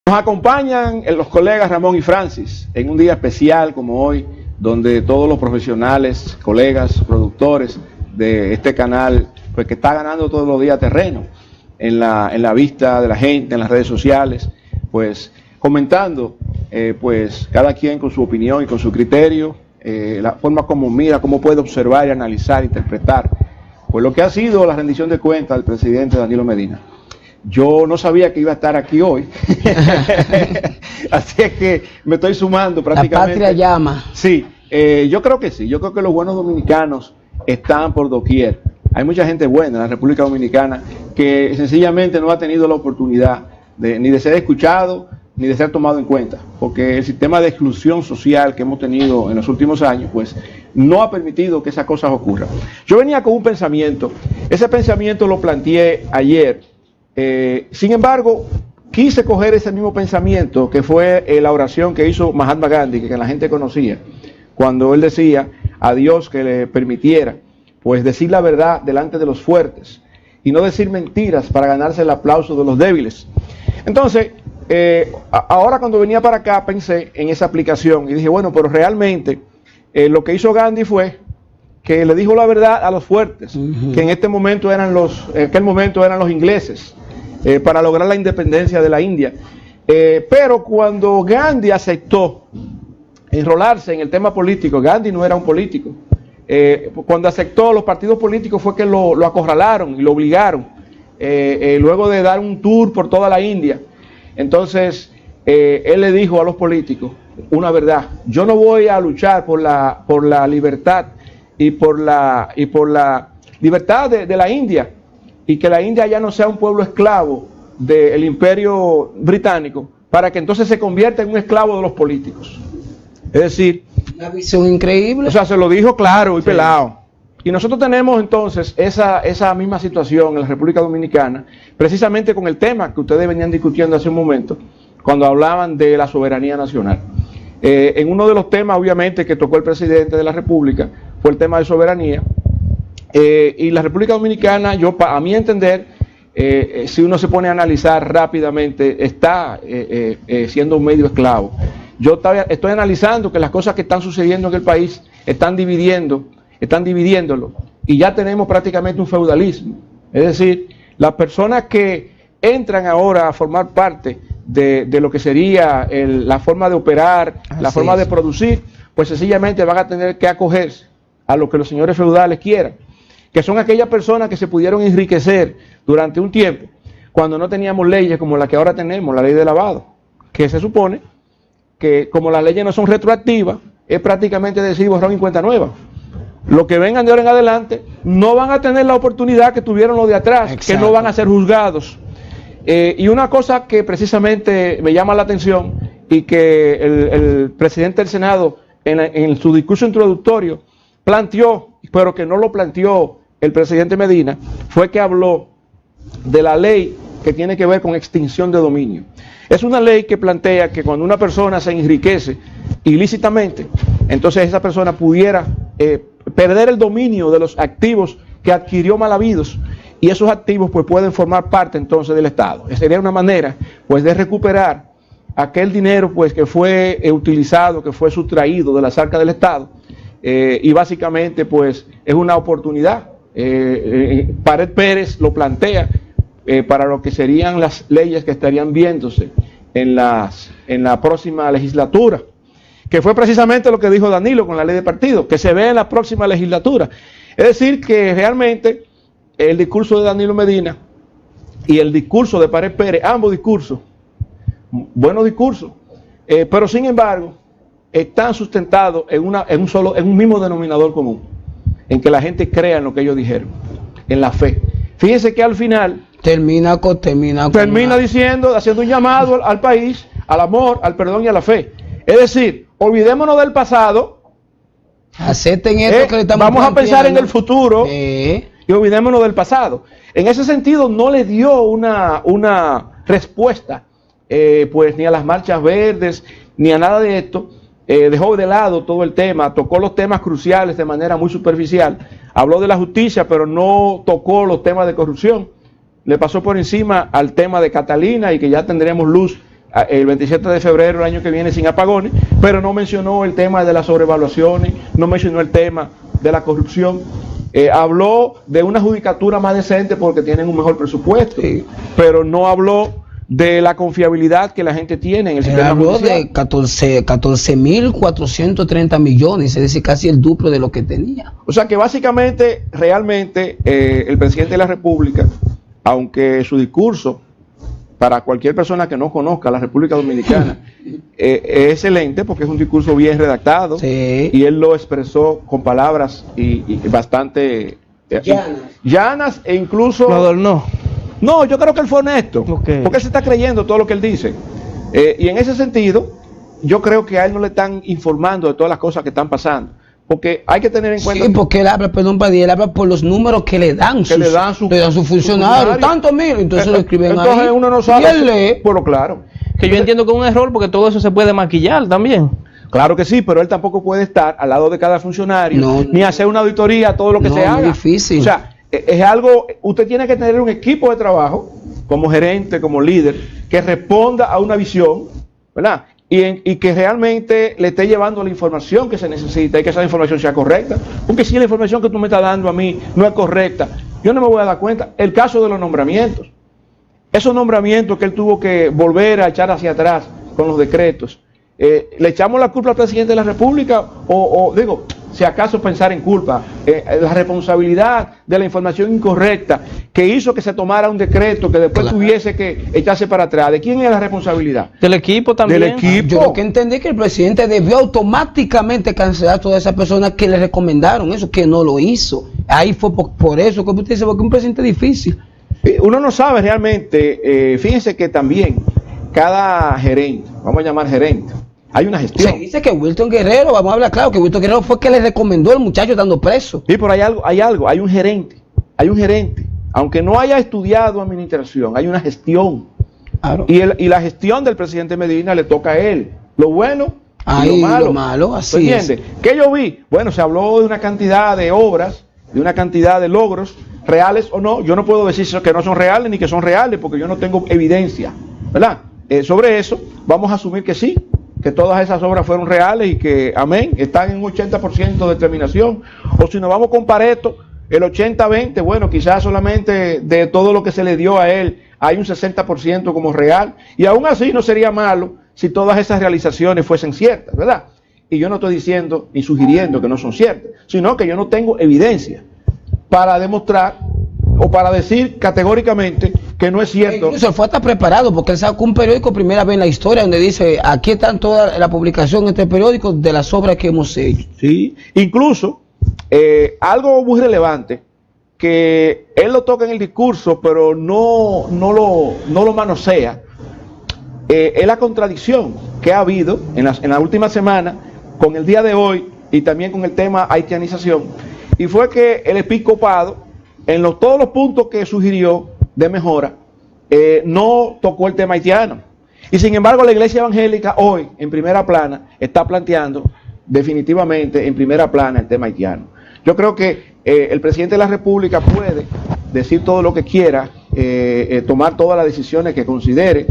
Nos acompañan los colegas Ramón y Francis en un día especial como hoy, donde todos los profesionales, colegas, productores de este canal, pues que está ganando todos los días terreno en la vista de la gente, en las redes sociales, pues comentando, pues cada quien con su opinión y con su criterio, la forma como mira, cómo puede observar y analizar, interpretar, pues lo que ha sido la rendición de cuentas del presidente Danilo Medina. Yo no sabía que iba a estar aquí hoy, así es que me estoy sumando prácticamente. La patria llama. Sí, yo creo que sí, yo creo que los buenos dominicanos están por doquier. Hay mucha gente buena en la República Dominicana que sencillamente no ha tenido la oportunidad ni de ser escuchado, ni de ser tomado en cuenta, porque el sistema de exclusión social que hemos tenido en los últimos años, pues no ha permitido que esas cosas ocurran. Yo venía con un pensamiento, ese pensamiento lo planteé ayer. Sin embargo, quise coger ese mismo pensamiento que fue la oración que hizo Mahatma Gandhi, que la gente conocía, cuando él decía a Dios que le permitiera pues decir la verdad delante de los fuertes y no decir mentiras para ganarse el aplauso de los débiles. Entonces, ahora cuando venía para acá pensé en esa aplicación y dije, bueno, pero realmente lo que hizo Gandhi fue que le dijo la verdad a los fuertes, que en aquel momento eran los ingleses, para lograr la independencia de la India. Pero cuando Gandhi aceptó enrolarse en el tema político, Gandhi no era un político, cuando aceptó los partidos políticos fue que lo acorralaron y lo obligaron, luego de dar un tour por toda la India. Entonces, él le dijo a los políticos una verdad: yo no voy a luchar por la libertad y por la libertad de la India, y que la India ya no sea un pueblo esclavo del imperio británico, para que entonces se convierta en un esclavo de los políticos. Es decir, una visión increíble. O sea, se lo dijo claro y sí, pelado. Y nosotros tenemos entonces esa misma situación en la República Dominicana, precisamente con el tema que ustedes venían discutiendo hace un momento, cuando hablaban de la soberanía nacional. En uno de los temas, obviamente, que tocó el presidente de la República, fue el tema de soberanía. Y la República Dominicana, a mi entender, si uno se pone a analizar rápidamente, está siendo un medio esclavo. Yo estoy analizando que las cosas que están sucediendo en el país están dividiéndolo, y ya tenemos prácticamente un feudalismo. Es decir, las personas que entran ahora a formar parte de lo que sería la forma de operar, la forma de producir, pues sencillamente van a tener que acogerse a lo que los señores feudales quieran, que son aquellas personas que se pudieron enriquecer durante un tiempo, cuando no teníamos leyes como la que ahora tenemos, la ley de lavado, que se supone que como las leyes no son retroactivas, es prácticamente decir borrón y cuenta nueva. Los que vengan de ahora en adelante no van a tener la oportunidad que tuvieron los de atrás. Exacto. Que no van a ser juzgados. Y una cosa que precisamente me llama la atención y que el presidente del Senado en su discurso introductorio planteó, pero que no lo planteó el presidente Medina, fue que habló de la ley que tiene que ver con extinción de dominio. Es una ley que plantea que cuando una persona se enriquece ilícitamente, entonces esa persona pudiera perder el dominio de los activos que adquirió mal habidos, y esos activos pues pueden formar parte entonces del Estado. Esa sería una manera pues de recuperar aquel dinero pues que fue utilizado, que fue sustraído de las arcas del Estado, y básicamente pues es una oportunidad. Pared Pérez lo plantea para lo que serían las leyes que estarían viéndose en la próxima legislatura, que fue precisamente lo que dijo Danilo con la ley de partido, que se ve en la próxima legislatura. Es decir, que realmente el discurso de Danilo Medina y el discurso de Pared Pérez, ambos discursos, buenos discursos, pero sin embargo están sustentados en un mismo denominador común, en que la gente crea en lo que ellos dijeron, en la fe. Fíjense que al final termina diciendo, haciendo un llamado al país, al amor, al perdón y a la fe. Es decir, olvidémonos del pasado, acepten esto que le estamos vamos a pensar en el futuro, y olvidémonos del pasado. En ese sentido no le dio una respuesta pues ni a las marchas verdes ni a nada de esto. Dejó de lado todo el tema, tocó los temas cruciales de manera muy superficial, habló de la justicia pero no tocó los temas de corrupción, le pasó por encima al tema de Catalina y que ya tendremos luz el 27 de febrero del año que viene sin apagones, pero no mencionó el tema de las sobrevaluaciones, no mencionó el tema de la corrupción. Habló de una judicatura más decente porque tienen un mejor presupuesto, sí, pero no habló de la confiabilidad que la gente tiene en el sistema judicial. De 14.430 millones, es decir, casi el duplo de lo que tenía. O sea que básicamente, realmente, el presidente de la República, aunque su discurso, para cualquier persona que no conozca la República Dominicana, es excelente porque es un discurso bien redactado, sí, y él lo expresó con palabras y bastante llanas e incluso... No, yo creo que él fue honesto, porque él se está creyendo todo lo que él dice. Y en ese sentido, yo creo que a él no le están informando de todas las cosas que están pasando. Porque hay que tener en cuenta... Sí, porque él habla, perdón, Padilla, él habla por los números que le dan sus funcionarios. Tanto mil, entonces lo escriben ahí. Entonces uno no sabe. Y él lee. Pero claro. Que yo entiendo que es un error porque todo eso se puede maquillar también. Claro que sí, pero él tampoco puede estar al lado de cada funcionario, ni hacer una auditoría a todo lo que se haga. Es difícil. O sea, es algo, usted tiene que tener un equipo de trabajo, como gerente, como líder, que responda a una visión, ¿verdad? Y que realmente le esté llevando la información que se necesita y que esa información sea correcta. Porque si la información que tú me estás dando a mí no es correcta, yo no me voy a dar cuenta. El caso de los nombramientos. Esos nombramientos que él tuvo que volver a echar hacia atrás con los decretos. ¿Le echamos la culpa al presidente de la República? O digo, si acaso pensar en culpa, la responsabilidad de la información incorrecta que hizo que se tomara un decreto que después tuviese que echarse para atrás. ¿De quién es la responsabilidad? Del equipo también. Del equipo. Yo lo que entendí es que el presidente debió automáticamente cancelar a todas esas personas que le recomendaron eso, que no lo hizo. Ahí fue por eso que usted dice, porque es un presidente difícil. Uno no sabe realmente, fíjense que también cada gerente, vamos a llamar gerente, hay una gestión. Se dice que Wilton Guerrero, vamos a hablar claro, que Wilton Guerrero fue que le recomendó al muchacho estando preso. Sí, pero hay un gerente, aunque no haya estudiado administración, hay una gestión. Claro. Y la gestión del presidente Medina le toca a él, lo bueno y lo malo. Así ¿entiendes? ¿Qué yo vi? Bueno, se habló de una cantidad de obras, de una cantidad de logros, reales o no. Yo no puedo decir que no son reales ni que son reales porque yo no tengo evidencia, ¿verdad? Sobre eso, vamos a asumir que sí, que todas esas obras fueron reales y que, amén, están en un 80% de terminación. O si nos vamos con Pareto, el 80-20, bueno, quizás solamente de todo lo que se le dio a él, hay un 60% como real. Y aún así no sería malo si todas esas realizaciones fuesen ciertas, ¿verdad? Y yo no estoy diciendo ni sugiriendo que no son ciertas, sino que yo no tengo evidencia para demostrar o para decir categóricamente que no es cierto. Incluso fue hasta preparado porque él sacó un periódico primera vez en la historia donde dice, aquí están toda la publicación en este periódico de las obras que hemos hecho. Sí, incluso algo muy relevante que él lo toca en el discurso pero no lo manosea, es la contradicción que ha habido en la última semana con el día de hoy y también con el tema haitianización, y fue que el episcopado en todos los puntos que sugirió de mejora, no tocó el tema haitiano. Y sin embargo la iglesia evangélica hoy, en primera plana, está planteando definitivamente en primera plana el tema haitiano. Yo creo que el presidente de la República puede decir todo lo que quiera, tomar todas las decisiones que considere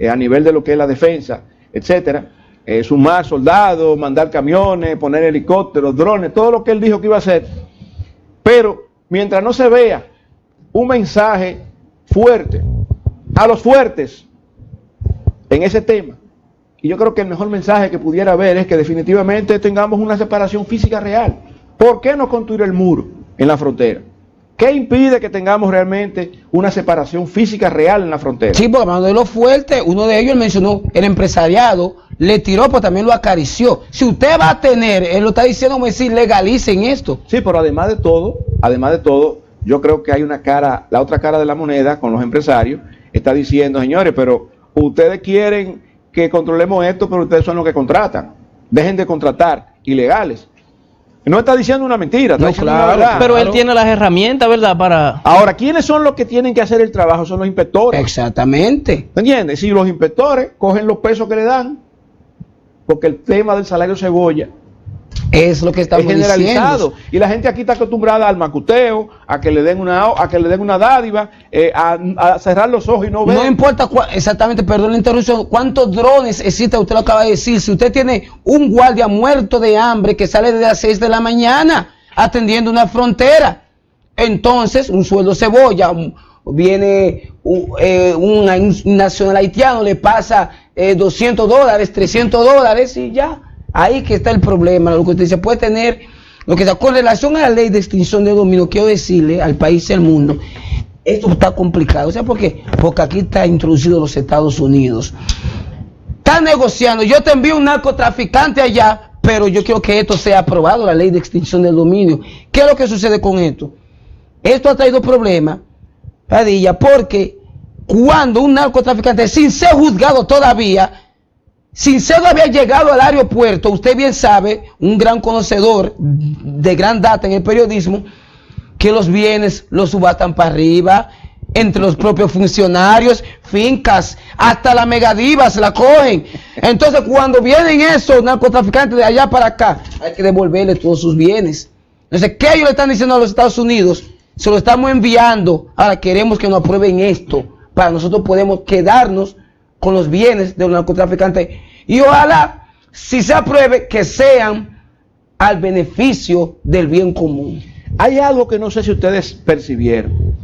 a nivel de lo que es la defensa, etcétera, sumar soldados, mandar camiones, poner helicópteros, drones, todo lo que él dijo que iba a hacer, pero mientras no se vea un mensaje fuerte a los fuertes en ese tema, y yo creo que el mejor mensaje que pudiera haber es que definitivamente tengamos una separación física real. ¿Por qué no construir el muro en la frontera? ¿Qué impide que tengamos realmente una separación física real en la frontera? Sí, porque hablando de los fuertes, uno de ellos mencionó el empresariado, le tiró, pero también lo acarició. Si usted va a tener, él lo está diciendo como decir, legalicen esto. Sí, pero además de todo, yo creo que hay una cara, la otra cara de la moneda con los empresarios, está diciendo, señores, pero ustedes quieren que controlemos esto, pero ustedes son los que contratan. Dejen de contratar ilegales. No está diciendo una mentira, está diciendo una verdad. Pero él tiene las herramientas, ¿verdad? Para... Ahora, ¿quiénes son los que tienen que hacer el trabajo? Son los inspectores. Exactamente. ¿Entiendes? Si los inspectores cogen los pesos que le dan, porque el tema del salario cebolla Es lo que estamos generalizado. diciendo. Y la gente aquí está acostumbrada al macuteo, a que le den una dádiva, a cerrar los ojos y no ver. No importa exactamente, perdón la interrupción, cuántos drones existen, usted lo acaba de decir. Si usted tiene un guardia muerto de hambre que sale desde las 6 de la mañana atendiendo una frontera, entonces un sueldo cebolla, viene un nacional haitiano, le pasa $200, $300 y ya. Ahí que está el problema. Lo que usted se puede tener, lo que está con relación a la ley de extinción de dominio, quiero decirle al país y al mundo, esto está complicado. ¿Sabe por qué? Porque aquí está introducido los Estados Unidos. Están negociando. Yo te envío un narcotraficante allá, pero yo quiero que esto sea aprobado, la ley de extinción del dominio. ¿Qué es lo que sucede con esto? Esto ha traído problemas, Padilla, porque cuando un narcotraficante, sin ser juzgado todavía, sin ser haber llegado al aeropuerto, usted bien sabe, un gran conocedor de gran data en el periodismo, que los bienes los subastan para arriba, entre los propios funcionarios, fincas, hasta la megadiva se la cogen. Entonces cuando vienen esos narcotraficantes de allá para acá, hay que devolverle todos sus bienes. Entonces, ¿qué ellos le están diciendo a los Estados Unidos? Se lo estamos enviando, ahora queremos que nos aprueben esto, para nosotros podemos quedarnos con los bienes de los narcotraficantes. Y ojalá, si se apruebe, que sean al beneficio del bien común. Hay algo que no sé si ustedes percibieron,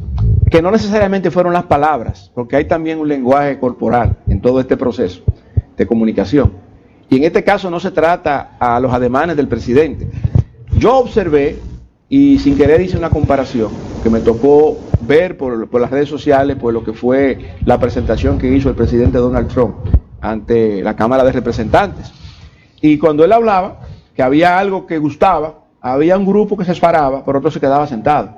que no necesariamente fueron las palabras, porque hay también un lenguaje corporal en todo este proceso de comunicación. Y en este caso no se trata a los ademanes del presidente. Yo observé, y sin querer hice una comparación, que me tocó ver por las redes sociales, por lo que fue la presentación que hizo el presidente Donald Trump ante la Cámara de Representantes. Y cuando él hablaba, que había algo que gustaba, había un grupo que se paraba, pero otro se quedaba sentado.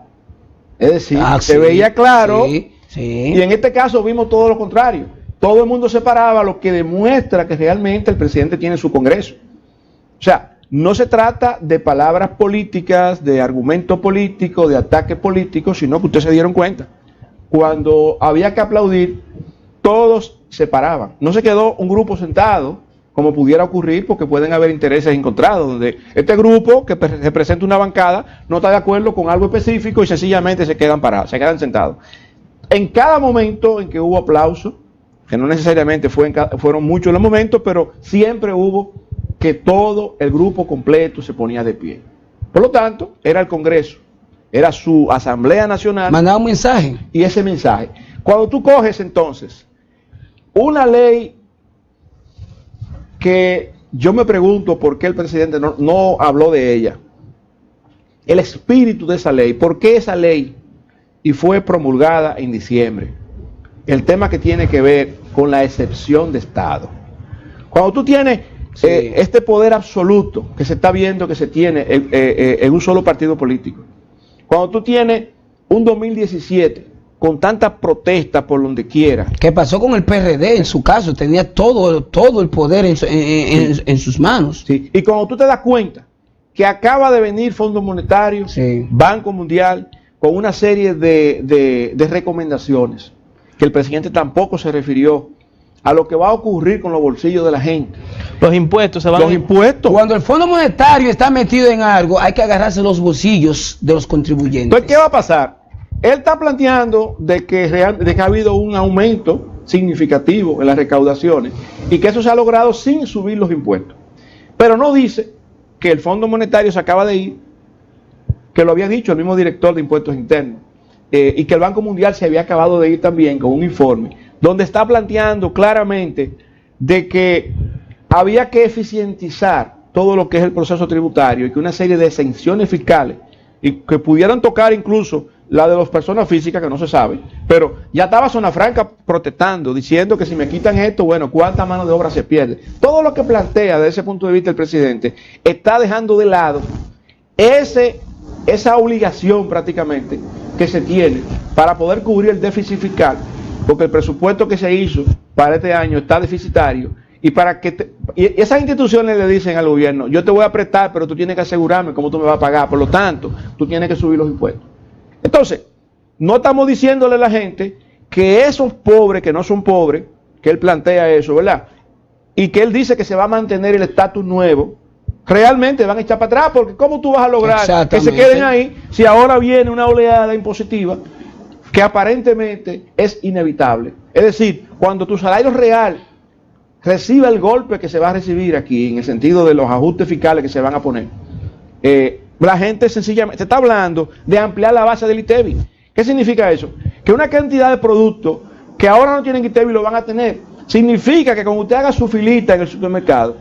Es decir, se veía claro, y en este caso vimos todo lo contrario. Todo el mundo se paraba, lo que demuestra que realmente el presidente tiene su Congreso. O sea, no se trata de palabras políticas, de argumento político, de ataque político, sino que ustedes se dieron cuenta. Cuando había que aplaudir, todos se paraban. No se quedó un grupo sentado, como pudiera ocurrir, porque pueden haber intereses encontrados, donde este grupo que representa una bancada no está de acuerdo con algo específico y sencillamente se quedan parados, se quedan sentados. En cada momento en que hubo aplauso, que no necesariamente fueron muchos los momentos, pero siempre hubo que todo el grupo completo se ponía de pie. Por lo tanto, era el Congreso, era su Asamblea Nacional. Mandaba un mensaje. Y ese mensaje. Cuando tú coges entonces una ley que yo me pregunto por qué el presidente no habló de ella, el espíritu de esa ley, por qué esa ley y fue promulgada en diciembre, el tema que tiene que ver con la excepción de Estado. Cuando tú tienes este poder absoluto que se está viendo que se tiene en un solo partido político, cuando tú tienes un 2017 con tanta protesta por donde quiera. ¿Qué pasó con el PRD en su caso? Tenía todo el poder en sus manos. Sí. Y cuando tú te das cuenta que acaba de venir Fondo Monetario, Banco Mundial, con una serie de recomendaciones, que el presidente tampoco se refirió a lo que va a ocurrir con los bolsillos de la gente. Los impuestos se van. Los impuestos. Cuando el Fondo Monetario está metido en algo, hay que agarrarse los bolsillos de los contribuyentes. Entonces, ¿qué va a pasar? Él está planteando de que ha habido un aumento significativo en las recaudaciones y que eso se ha logrado sin subir los impuestos. Pero no dice que el Fondo Monetario se acaba de ir, que lo había dicho el mismo director de Impuestos Internos, y que el Banco Mundial se había acabado de ir también con un informe donde está planteando claramente de que había que eficientizar todo lo que es el proceso tributario y que una serie de exenciones fiscales y que pudieran tocar incluso la de las personas físicas, que no se sabe, pero ya estaba Zona Franca protestando, diciendo que si me quitan esto, bueno, ¿cuánta mano de obra se pierde? Todo lo que plantea desde ese punto de vista el presidente está dejando de lado esa obligación prácticamente que se tiene para poder cubrir el déficit fiscal, porque el presupuesto que se hizo para este año está deficitario, y para que y esas instituciones le dicen al gobierno, yo te voy a prestar, pero tú tienes que asegurarme cómo tú me vas a pagar, por lo tanto, tú tienes que subir los impuestos. Entonces, no estamos diciéndole a la gente que esos pobres, que no son pobres, que él plantea eso, ¿verdad? Y que él dice que se va a mantener el estatus nuevo realmente van a echar para atrás, porque ¿cómo tú vas a lograr que se queden ahí si ahora viene una oleada impositiva que aparentemente es inevitable? Es decir, cuando tu salario real reciba el golpe que se va a recibir aquí, en el sentido de los ajustes fiscales que se van a poner, la gente sencillamente, se está hablando de ampliar la base del ITEVI. ¿Qué significa eso? Que una cantidad de productos que ahora no tienen ITEVI lo van a tener. Significa que cuando usted haga su filita en el supermercado,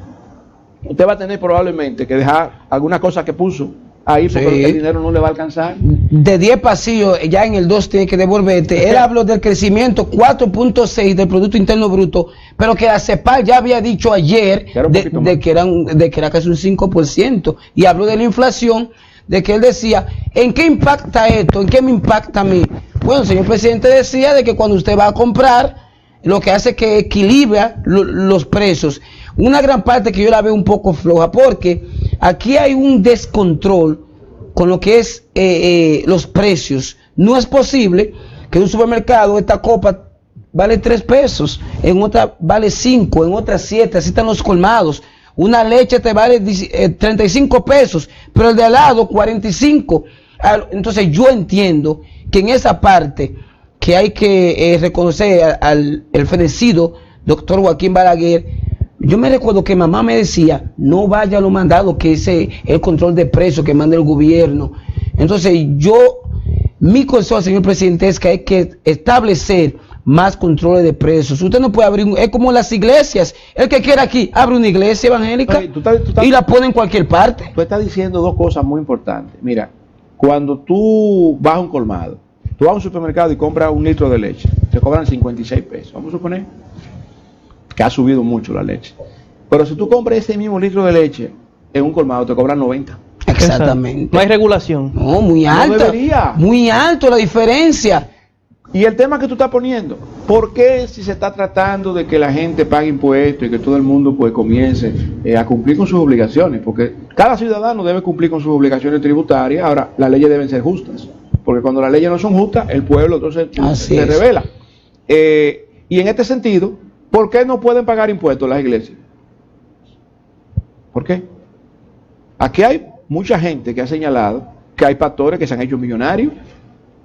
usted va a tener probablemente que dejar alguna cosa que puso ahí porque el dinero no le va a alcanzar. De 10 pasillos, ya en el 2 tiene que devolverte. Él habló del crecimiento 4.6 del Producto Interno Bruto, pero que la CEPAL ya había dicho ayer de que era casi un 5%. Y habló de la inflación, de que él decía, ¿en qué impacta esto? ¿En qué me impacta a mí? Bueno, el señor presidente decía de que cuando usted va a comprar, lo que hace es que equilibra los precios. Una gran parte que yo la veo un poco floja, porque aquí hay un descontrol con lo que es los precios. No es posible que en un supermercado esta copa vale 3 pesos, en otra vale 5, en otra 7, así están los colmados. Una leche te vale 35 pesos, pero el de al lado 45. Entonces yo entiendo que en esa parte que hay que reconocer al fenecido doctor Joaquín Balaguer. Yo me recuerdo que mamá me decía, no vaya a los mandados, que ese es el control de precios que manda el gobierno. Entonces mi consejo, señor presidente, es que hay que establecer más controles de precios. Usted no puede abrir, es como las iglesias, el que quiera aquí, abre una iglesia evangélica. Oye, y la pone en cualquier parte. Tú estás diciendo dos cosas muy importantes. Mira, cuando tú vas a un colmado, tú vas a un supermercado y compras un litro de leche, te cobran 56 pesos, vamos a suponer que ha subido mucho la leche. Pero si tú compras ese mismo litro de leche en un colmado, te cobran 90. Exactamente. No hay regulación. No, muy alta. No debería. Muy alto la diferencia. Y el tema que tú estás poniendo, ¿por qué si se está tratando de que la gente pague impuestos y que todo el mundo pues comience a cumplir con sus obligaciones? Porque cada ciudadano debe cumplir con sus obligaciones tributarias. Ahora, las leyes deben ser justas, porque cuando las leyes no son justas, el pueblo entonces se revela. Y en este sentido, ¿por qué no pueden pagar impuestos las iglesias? ¿Por qué? Aquí hay mucha gente que ha señalado que hay pastores que se han hecho millonarios,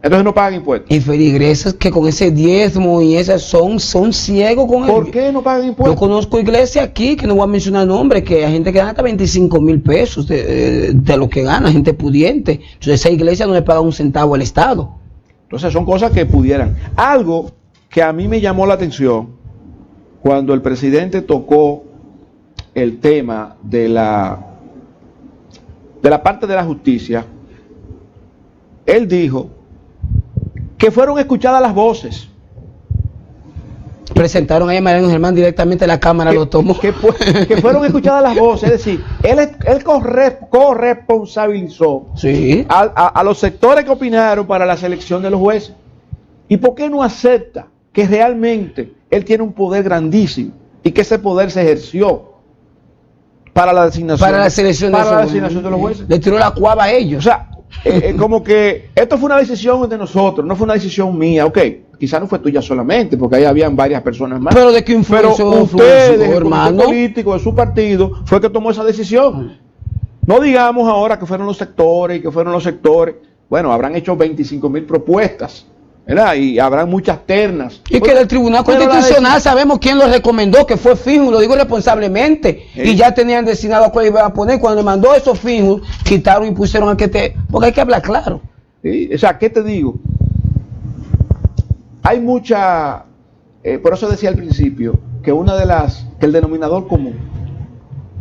entonces no pagan impuestos. Y feligreses que con ese diezmo y esas son ciegos con ¿Por qué no pagan impuestos? Yo conozco iglesias aquí, que no voy a mencionar nombres, que hay gente que gana hasta 25,000 pesos de lo que gana, gente pudiente. Entonces esa iglesia no le paga un centavo al Estado. Entonces son cosas que pudieran. Algo que a mí me llamó la atención cuando el presidente tocó el tema de la parte de la justicia, él dijo que fueron escuchadas las voces. Presentaron a Mariano Germán directamente a la Cámara, lo tomó. Que fueron escuchadas las voces, es decir, él corresponsabilizó a los sectores que opinaron para la selección de los jueces. ¿Y por qué no acepta que realmente él tiene un poder grandísimo y que ese poder se ejerció para la designación, para la selección de los jueces? Le tiró la cuava a ellos. O sea, como que esto fue una decisión de nosotros, no fue una decisión mía. Ok, quizás no fue tuya solamente, porque ahí habían varias personas más. Pero de que influenció, usted, el comité político de su partido, fue que tomó esa decisión. No digamos ahora que fueron los sectores y que fueron los sectores. Bueno, habrán hecho 25,000 propuestas, ¿verdad? Y habrán muchas ternas. Y que del Tribunal Constitucional sabemos quién lo recomendó, que fue Fijus, lo digo responsablemente. Y ya tenían destinado a cuál iban a poner. Cuando le mandó esos Fijus, quitaron y pusieron a porque hay que hablar claro. Sí, o sea, ¿qué te digo? Hay mucha, por eso decía al principio, que que el denominador común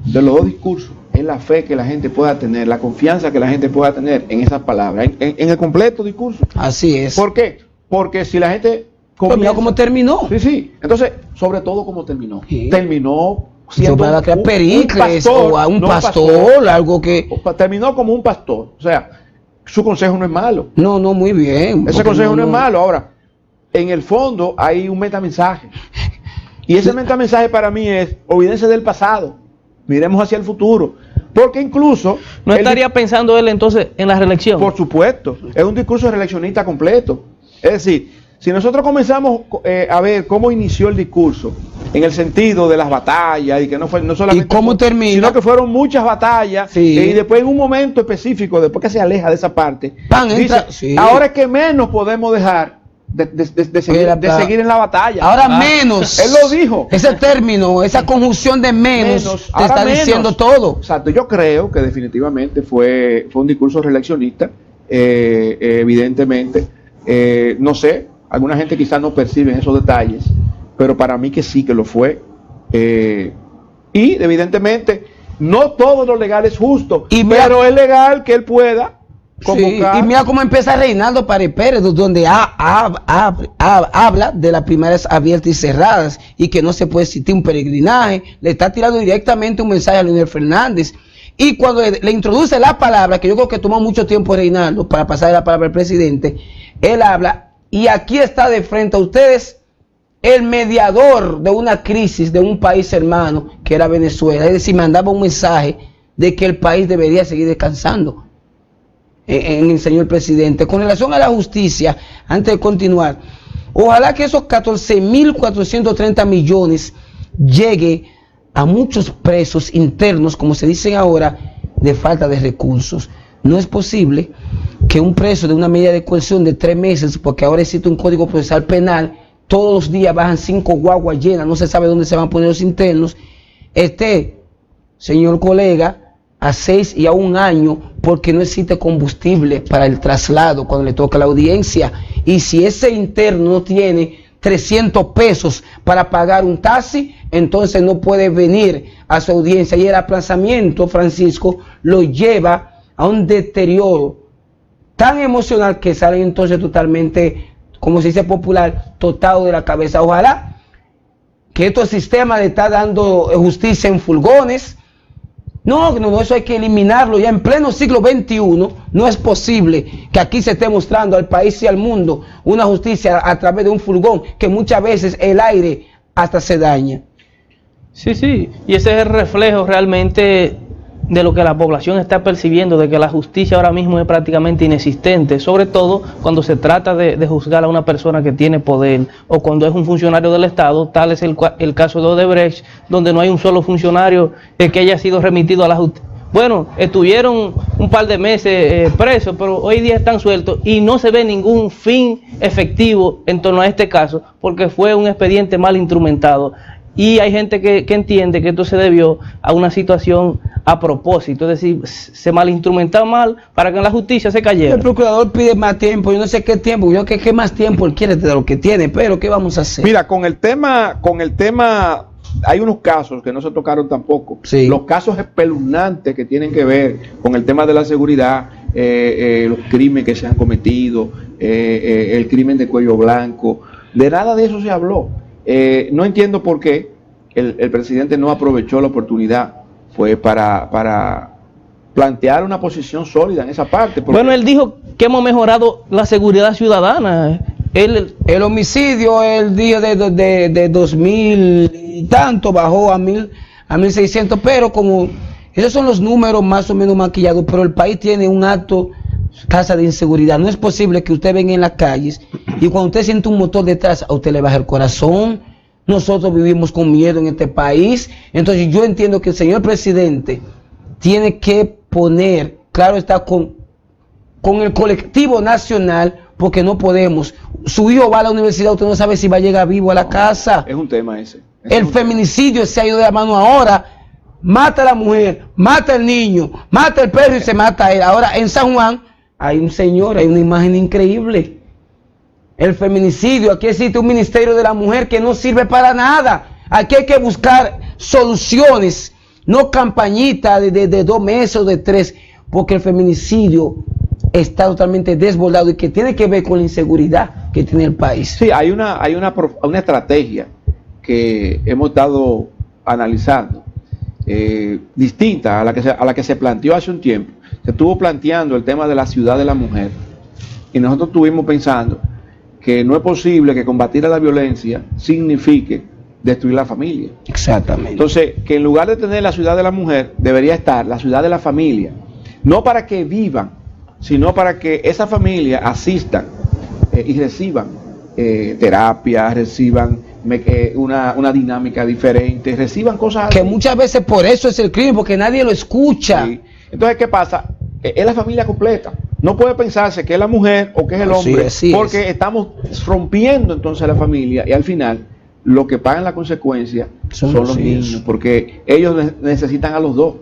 de los dos discursos es la fe que la gente pueda tener, la confianza que la gente pueda tener en esas palabras, en el completo discurso. Así es. ¿Por qué? Porque si la gente comienza, ¿cómo terminó? Sí. Entonces, sobre todo, ¿cómo terminó? Sí. Terminó siendo un pastor, o un pastor, algo que... Terminó como un pastor. O sea, su consejo no es malo. No, muy bien. Ese consejo no es malo. Ahora, en el fondo hay un metamensaje. Y ese metamensaje para mí es: olvídense del pasado, miremos hacia el futuro. Porque incluso... ¿No estaría pensando él entonces en la reelección? Por supuesto. Es un discurso reeleccionista completo. Es decir, si nosotros comenzamos a ver cómo inició el discurso, en el sentido de las batallas, y que no solamente ¿y cómo termina? Sino que fueron muchas batallas, sí. Y después en un momento específico, después que se aleja de esa parte, dice, sí. Ahora es que menos podemos dejar de seguir en la batalla. Ahora menos. Él lo dijo. Ese término, esa conjunción de menos te está diciendo todo. Exacto. Yo creo que definitivamente fue un discurso reeleccionista, evidentemente. No sé, alguna gente quizás no percibe esos detalles, pero para mí que sí que lo fue. Y evidentemente no todo lo legal es justo, pero es legal que él pueda convocar. Sí, y mira cómo empieza Reinaldo Pared Pérez, donde habla de las primarias abiertas y cerradas y que no se puede existir un peregrinaje. Le está tirando directamente un mensaje a Leonel Fernández. Y cuando le introduce la palabra, que yo creo que tomó mucho tiempo Reinaldo para pasar la palabra al presidente, él habla, y aquí está de frente a ustedes el mediador de una crisis de un país hermano que era Venezuela. Es decir, mandaba un mensaje de que el país debería seguir descansando en el señor presidente. Con relación a la justicia, antes de continuar, ojalá que esos 14.430 millones llegue a muchos presos internos, como se dicen ahora, de falta de recursos. No es posible que un preso de una medida de coerción de 3 meses, porque ahora existe un código procesal penal, todos los días bajan 5 guaguas llenas, no se sabe dónde se van a poner los internos, señor colega, a 6 y a 1 año, porque no existe combustible para el traslado cuando le toca la audiencia. Y si ese interno no tiene 300 pesos para pagar un taxi, entonces no puede venir a su audiencia, y el aplazamiento, Francisco, lo lleva a un deterioro tan emocional que sale entonces totalmente, como se dice popular, totado de la cabeza. Ojalá que estos sistemas le está dando justicia en furgones. No, eso hay que eliminarlo ya en pleno siglo XXI. No es posible que aquí se esté mostrando al país y al mundo una justicia a través de un furgón, que muchas veces el aire hasta se daña. Sí, sí, y ese es el reflejo realmente de lo que la población está percibiendo, de que la justicia ahora mismo es prácticamente inexistente, sobre todo cuando se trata de juzgar a una persona que tiene poder, o cuando es un funcionario del Estado. Tal es el caso de Odebrecht, donde no hay un solo funcionario que haya sido remitido a la justicia. Bueno, estuvieron un par de meses presos, pero hoy día están sueltos y no se ve ningún fin efectivo en torno a este caso, porque fue un expediente mal instrumentado. Y hay gente que entiende que esto se debió a una situación a propósito, es decir, se malinstrumentó mal para que en la justicia se cayera. El procurador pide más tiempo, yo no sé qué tiempo, yo creo que más tiempo él quiere de lo que tiene, pero ¿qué vamos a hacer? Mira, con el tema, hay unos casos que no se tocaron tampoco. Sí. Los casos espeluznantes que tienen que ver con el tema de la seguridad, los crímenes que se han cometido, el crimen de cuello blanco, de nada de eso se habló. No entiendo por qué el presidente no aprovechó la oportunidad, fue para plantear una posición sólida en esa parte. Bueno, él dijo que hemos mejorado la seguridad ciudadana. El homicidio, él dijo de 2.000 y tanto, bajó a 1.600, pero como esos son los números más o menos maquillados, pero el país tiene un alto tasa de inseguridad. No es posible que usted venga en las calles y cuando usted siente un motor detrás, a usted le baja el corazón. Nosotros vivimos con miedo en este país. Entonces yo entiendo que el señor presidente tiene que poner, claro está, con el colectivo nacional, porque no podemos. Su hijo va a la universidad, usted no sabe si va a llegar vivo a la casa. Es un tema ese. El feminicidio se ha ido de la mano ahora. Mata a la mujer, mata al niño, mata al perro y se mata a él. Ahora en San Juan hay un señor, hay una imagen increíble. El feminicidio, aquí existe un ministerio de la mujer que no sirve para nada. Aquí hay que buscar soluciones, no campañitas de 2 meses o de 3, porque el feminicidio está totalmente desbordado y que tiene que ver con la inseguridad que tiene el país. Sí, hay una estrategia que hemos estado analizando, distinta a la que se planteó hace un tiempo. Se estuvo planteando el tema de la ciudad de la mujer y nosotros estuvimos pensando que no es posible que combatir a la violencia signifique destruir la familia. Exactamente. Entonces, que en lugar de tener la ciudad de la mujer, debería estar la ciudad de la familia, no para que vivan, sino para que esa familia asistan y reciban terapia, reciban una dinámica diferente, reciban cosas que muchas veces por eso es el crimen, porque nadie lo escucha. Sí. Entonces, ¿qué pasa? Es la familia completa. No puede pensarse que es la mujer o que es el hombre, porque estamos rompiendo entonces la familia y al final lo que pagan la consecuencia son los niños, porque ellos necesitan a los dos.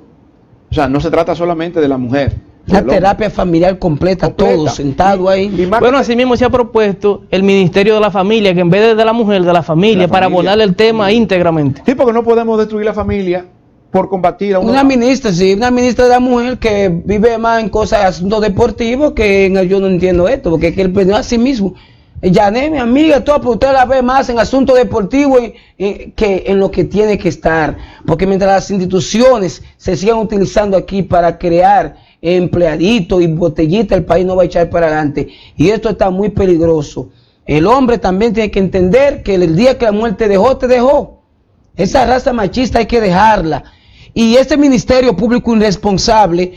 O sea, no se trata solamente de la mujer. La terapia familiar completa, todos sentados ahí. Bueno, así mismo se ha propuesto el Ministerio de la Familia, que en vez de la mujer, de la familia, para abordar el tema íntegramente. Sí, porque no podemos destruir la familia por combatir a una ministra, una ministra de la mujer que vive más en cosas, asuntos deportivos, que yo no entiendo esto, porque es que él perdió a sí mismo. Yané, mi amiga, todo, pero usted la ve más en asuntos deportivos que en lo que tiene que estar, porque mientras las instituciones se sigan utilizando aquí para crear empleaditos y botellitas, el país no va a echar para adelante, y esto está muy peligroso. El hombre también tiene que entender que el día que la muerte dejó, te dejó. Esa raza machista hay que dejarla. Y ese ministerio público irresponsable,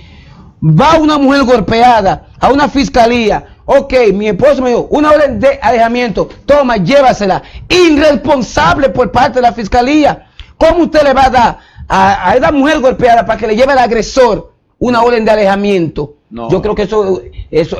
va una mujer golpeada a una fiscalía, ok, mi esposo me dijo, una orden de alejamiento, toma, llévasela. Irresponsable por parte de la fiscalía. ¿Cómo usted le va a dar a esa mujer golpeada para que le lleve al agresor una orden de alejamiento? No. Yo creo que eso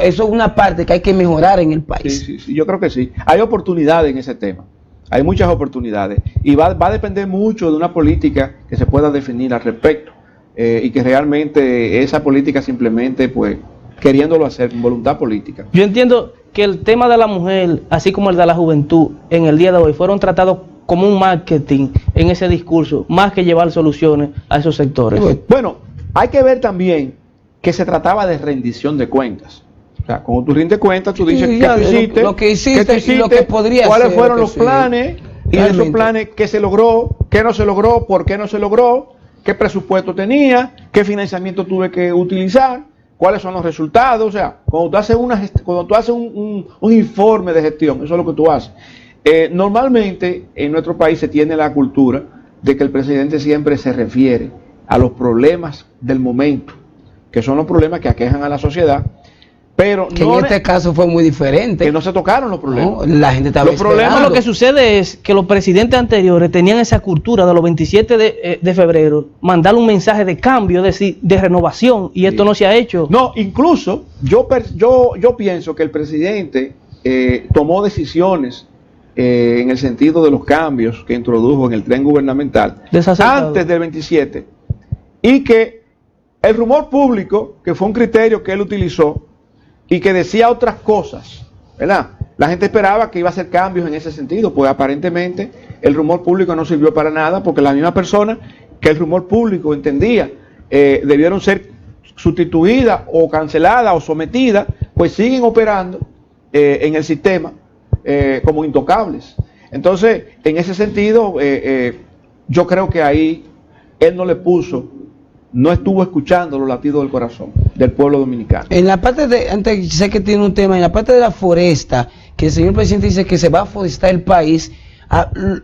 es una parte que hay que mejorar en el país. Sí, yo creo que sí. Hay oportunidades en ese tema. Hay muchas oportunidades y va a depender mucho de una política que se pueda definir al respecto y que realmente esa política simplemente, pues, queriéndolo hacer con voluntad política. Yo entiendo que el tema de la mujer, así como el de la juventud, en el día de hoy fueron tratados como un marketing en ese discurso, más que llevar soluciones a esos sectores. Bueno, hay que ver también que se trataba de rendición de cuentas. O sea, cuando tú rindes cuentas, tú dices lo que hiciste y lo que podría hacer. ¿Cuáles fueron los planes? Y de esos planes, ¿qué se logró? ¿Qué no se logró? ¿Por qué no se logró? ¿Qué presupuesto tenía? ¿Qué financiamiento tuve que utilizar? ¿Cuáles son los resultados? O sea, cuando tú haces un informe de gestión, eso es lo que tú haces. Normalmente en nuestro país se tiene la cultura de que el presidente siempre se refiere a los problemas del momento, que son los problemas que aquejan a la sociedad, pero que no en este caso fue muy diferente. Que no se tocaron los problemas. No, la gente estaba esperando. Lo que sucede es que los presidentes anteriores tenían esa cultura de los 27 de febrero, mandar un mensaje de cambio, de renovación, y esto no se ha hecho. No, incluso yo pienso que el presidente tomó decisiones en el sentido de los cambios que introdujo en el tren gubernamental antes del 27, y que el rumor público, que fue un criterio que él utilizó y que decía otras cosas, ¿verdad? La gente esperaba que iba a hacer cambios en ese sentido, pues aparentemente el rumor público no sirvió para nada, porque la misma persona que el rumor público entendía debieron ser sustituidas o canceladas o sometidas, pues siguen operando en el sistema como intocables. Entonces, en ese sentido, yo creo que ahí él no estuvo escuchando los latidos del corazón del pueblo dominicano. En la parte de, antes sé que tiene un tema, en la parte de la foresta, que el señor presidente dice que se va a forestar el país,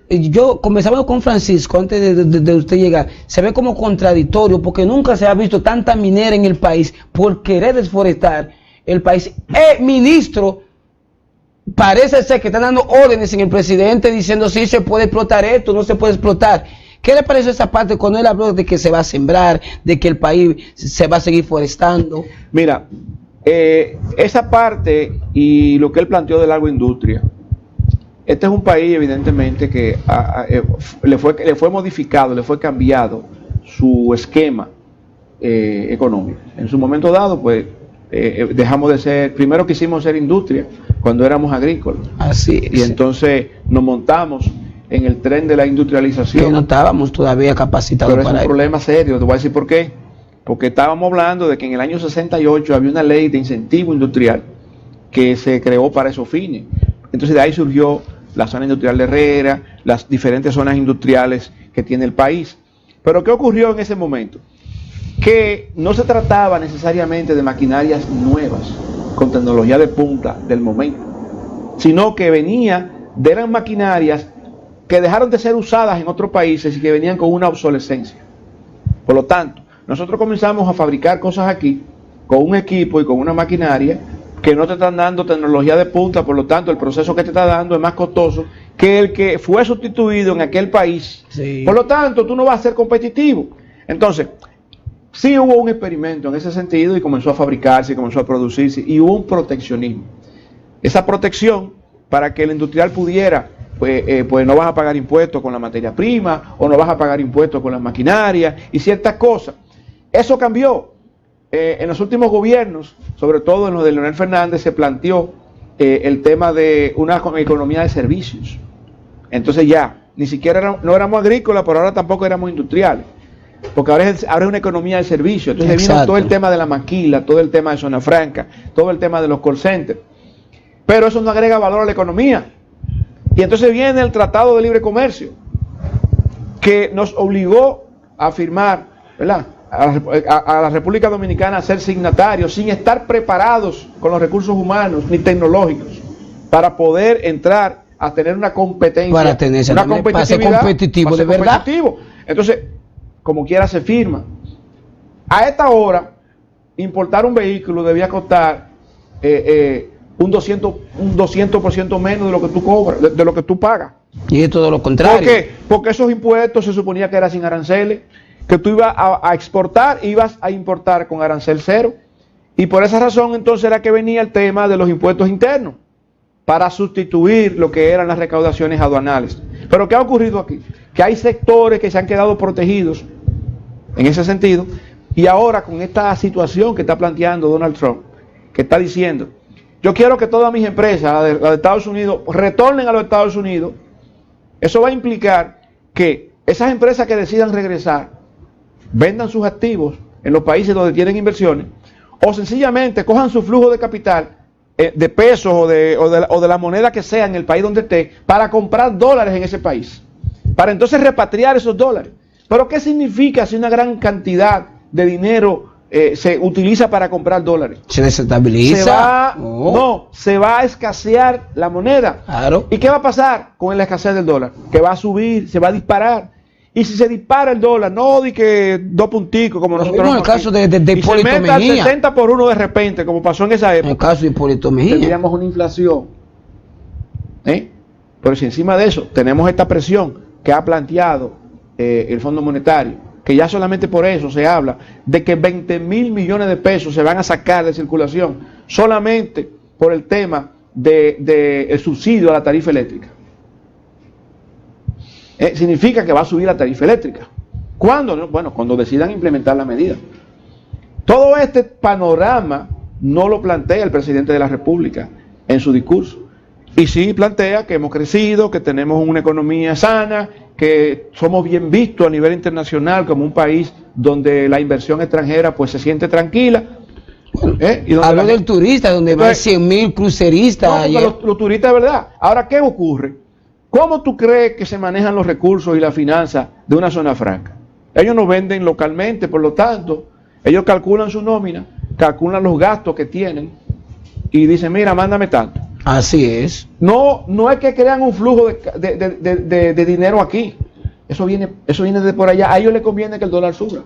yo conversaba con Francisco antes de usted llegar, se ve como contradictorio, porque nunca se ha visto tanta minera en el país por querer desforestar el país. El ministro parece ser que está dando órdenes en el presidente diciendo si se puede explotar esto, no se puede explotar. ¿Qué le pareció esa parte cuando él habló de que se va a sembrar, de que el país se va a seguir forestando? Mira, esa parte y lo que él planteó de la agroindustria, este es un país evidentemente que le fue modificado, le fue cambiado su esquema económico. En su momento dado, pues dejamos de ser, primero quisimos ser industria cuando éramos agrícolas. Así es. Y entonces nos montamos en el tren de la industrialización. Que no estábamos todavía capacitados para eso. Pero es un problema serio, te voy a decir por qué. Porque estábamos hablando de que en el año 68 había una ley de incentivo industrial que se creó para esos fines. Entonces de ahí surgió la zona industrial de Herrera, las diferentes zonas industriales que tiene el país. Pero ¿qué ocurrió en ese momento? Que no se trataba necesariamente de maquinarias nuevas, con tecnología de punta del momento, sino que eran maquinarias que dejaron de ser usadas en otros países y que venían con una obsolescencia. Por lo tanto, nosotros comenzamos a fabricar cosas aquí con un equipo y con una maquinaria que no te están dando tecnología de punta, por lo tanto el proceso que te está dando es más costoso que el que fue sustituido en aquel país. Sí. Por lo tanto, tú no vas a ser competitivo. Entonces, sí hubo un experimento en ese sentido y comenzó a fabricarse, y comenzó a producirse y hubo un proteccionismo. Esa protección para que el industrial pudiera, pues no vas a pagar impuestos con la materia prima o no vas a pagar impuestos con las maquinarias y ciertas cosas. Eso cambió. En los últimos gobiernos, sobre todo en los de Leonel Fernández, se planteó el tema de una economía de servicios. Entonces ya, ni siquiera no éramos agrícolas, pero ahora tampoco éramos industriales. Porque ahora es una economía de servicios. Entonces vino todo el tema de la maquila, todo el tema de zona franca, todo el tema de los call centers. Pero eso no agrega valor a la economía. Y entonces viene el Tratado de Libre Comercio, que nos obligó a firmar, ¿verdad?, a la República Dominicana a ser signatarios sin estar preparados con los recursos humanos ni tecnológicos para poder entrar a tener una competencia, para tener una competitividad, competitivo de verdad. Entonces, como quiera se firma. A esta hora, importar un vehículo debía costar un 200% menos de lo que tú cobras, de lo que tú pagas. Y es todo lo contrario. ¿Por qué? Porque esos impuestos se suponía que eran sin aranceles, que tú ibas a exportar, ibas a importar con arancel cero. Y por esa razón entonces era que venía el tema de los impuestos internos, para sustituir lo que eran las recaudaciones aduanales. Pero ¿qué ha ocurrido aquí? Que hay sectores que se han quedado protegidos en ese sentido, y ahora con esta situación que está planteando Donald Trump, que está diciendo, yo quiero que todas mis empresas, las de Estados Unidos, retornen a los Estados Unidos. Eso va a implicar que esas empresas que decidan regresar, vendan sus activos en los países donde tienen inversiones, o sencillamente cojan su flujo de capital, de pesos o de la moneda que sea en el país donde esté, para comprar dólares en ese país, para entonces repatriar esos dólares. Pero ¿qué significa si una gran cantidad de dinero se utiliza para comprar dólares? Se desestabiliza. Se va a escasear la moneda. Claro. ¿Y qué va a pasar con la escasez del dólar? Que va a subir, se va a disparar. Y si se dispara el dólar, no di que 2 punticos como nosotros. En el caso de Hipólito se meta Mejía. 60 por 1 de repente, como pasó en esa época. En el caso de Hipólito Mejía. Tendríamos una inflación. Pero si encima de eso tenemos esta presión que ha planteado el Fondo Monetario, que ya solamente por eso se habla de que 20.000 millones de pesos se van a sacar de circulación solamente por el tema del subsidio a la tarifa eléctrica. Significa que va a subir la tarifa eléctrica. ¿Cuándo? Bueno, cuando decidan implementar la medida. Todo este panorama no lo plantea el presidente de la República en su discurso. Y sí plantea que hemos crecido, que tenemos una economía sana, que somos bien vistos a nivel internacional como un país donde la inversión extranjera pues se siente tranquila. Hablo del turista, donde van 100.000 cruceristas. No, los turistas de verdad. Ahora, ¿qué ocurre? ¿Cómo tú crees que se manejan los recursos y la finanza de una zona franca? Ellos no venden localmente, por lo tanto, ellos calculan su nómina, calculan los gastos que tienen y dicen, mira, mándame tanto. Así es. No es que crean un flujo de dinero aquí. Eso viene de por allá. A ellos les conviene que el dólar suba.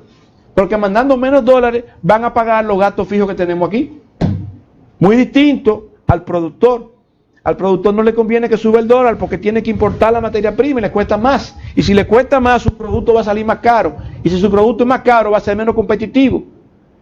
Porque mandando menos dólares van a pagar los gastos fijos que tenemos aquí. Muy distinto al productor. Al productor no le conviene que suba el dólar porque tiene que importar la materia prima y le cuesta más. Y si le cuesta más, su producto va a salir más caro. Y si su producto es más caro, va a ser menos competitivo.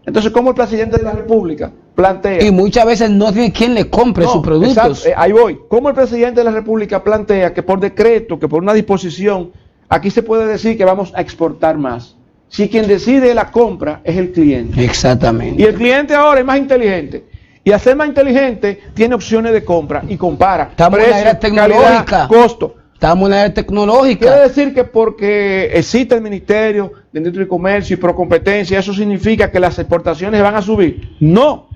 Entonces, ¿cómo el presidente de la República plantea? Y muchas veces no tiene quien le compre sus productos. Ahí voy. ¿Cómo el presidente de la República plantea que por decreto, que por una disposición, aquí se puede decir que vamos a exportar más? Si quien decide la compra es el cliente. Exactamente. Y el cliente ahora es más inteligente. Y al ser más inteligente, tiene opciones de compra y compara. Estamos en la era tecnológica. Calidad, costo. Estamos en la era tecnológica. Quiere decir que porque existe el Ministerio de Industria y Comercio y Procompetencia, ¿eso significa que las exportaciones van a subir? No.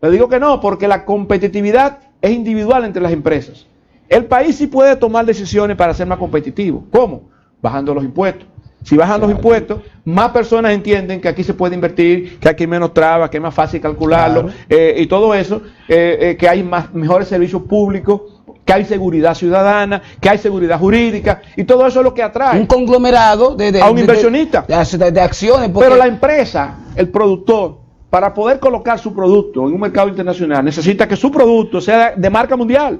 Le digo que no, porque la competitividad es individual entre las empresas. El país sí puede tomar decisiones para ser más competitivo. ¿Cómo? Bajando los impuestos. Si bajan los impuestos, más personas entienden que aquí se puede invertir, que aquí hay menos trabas, que es más fácil calcularlo, y todo eso, que hay mejores servicios públicos, que hay seguridad ciudadana, que hay seguridad jurídica, y todo eso es lo que atrae un conglomerado a un inversionista. De acciones. Pero la empresa, el productor, para poder colocar su producto en un mercado internacional, necesita que su producto sea de marca mundial.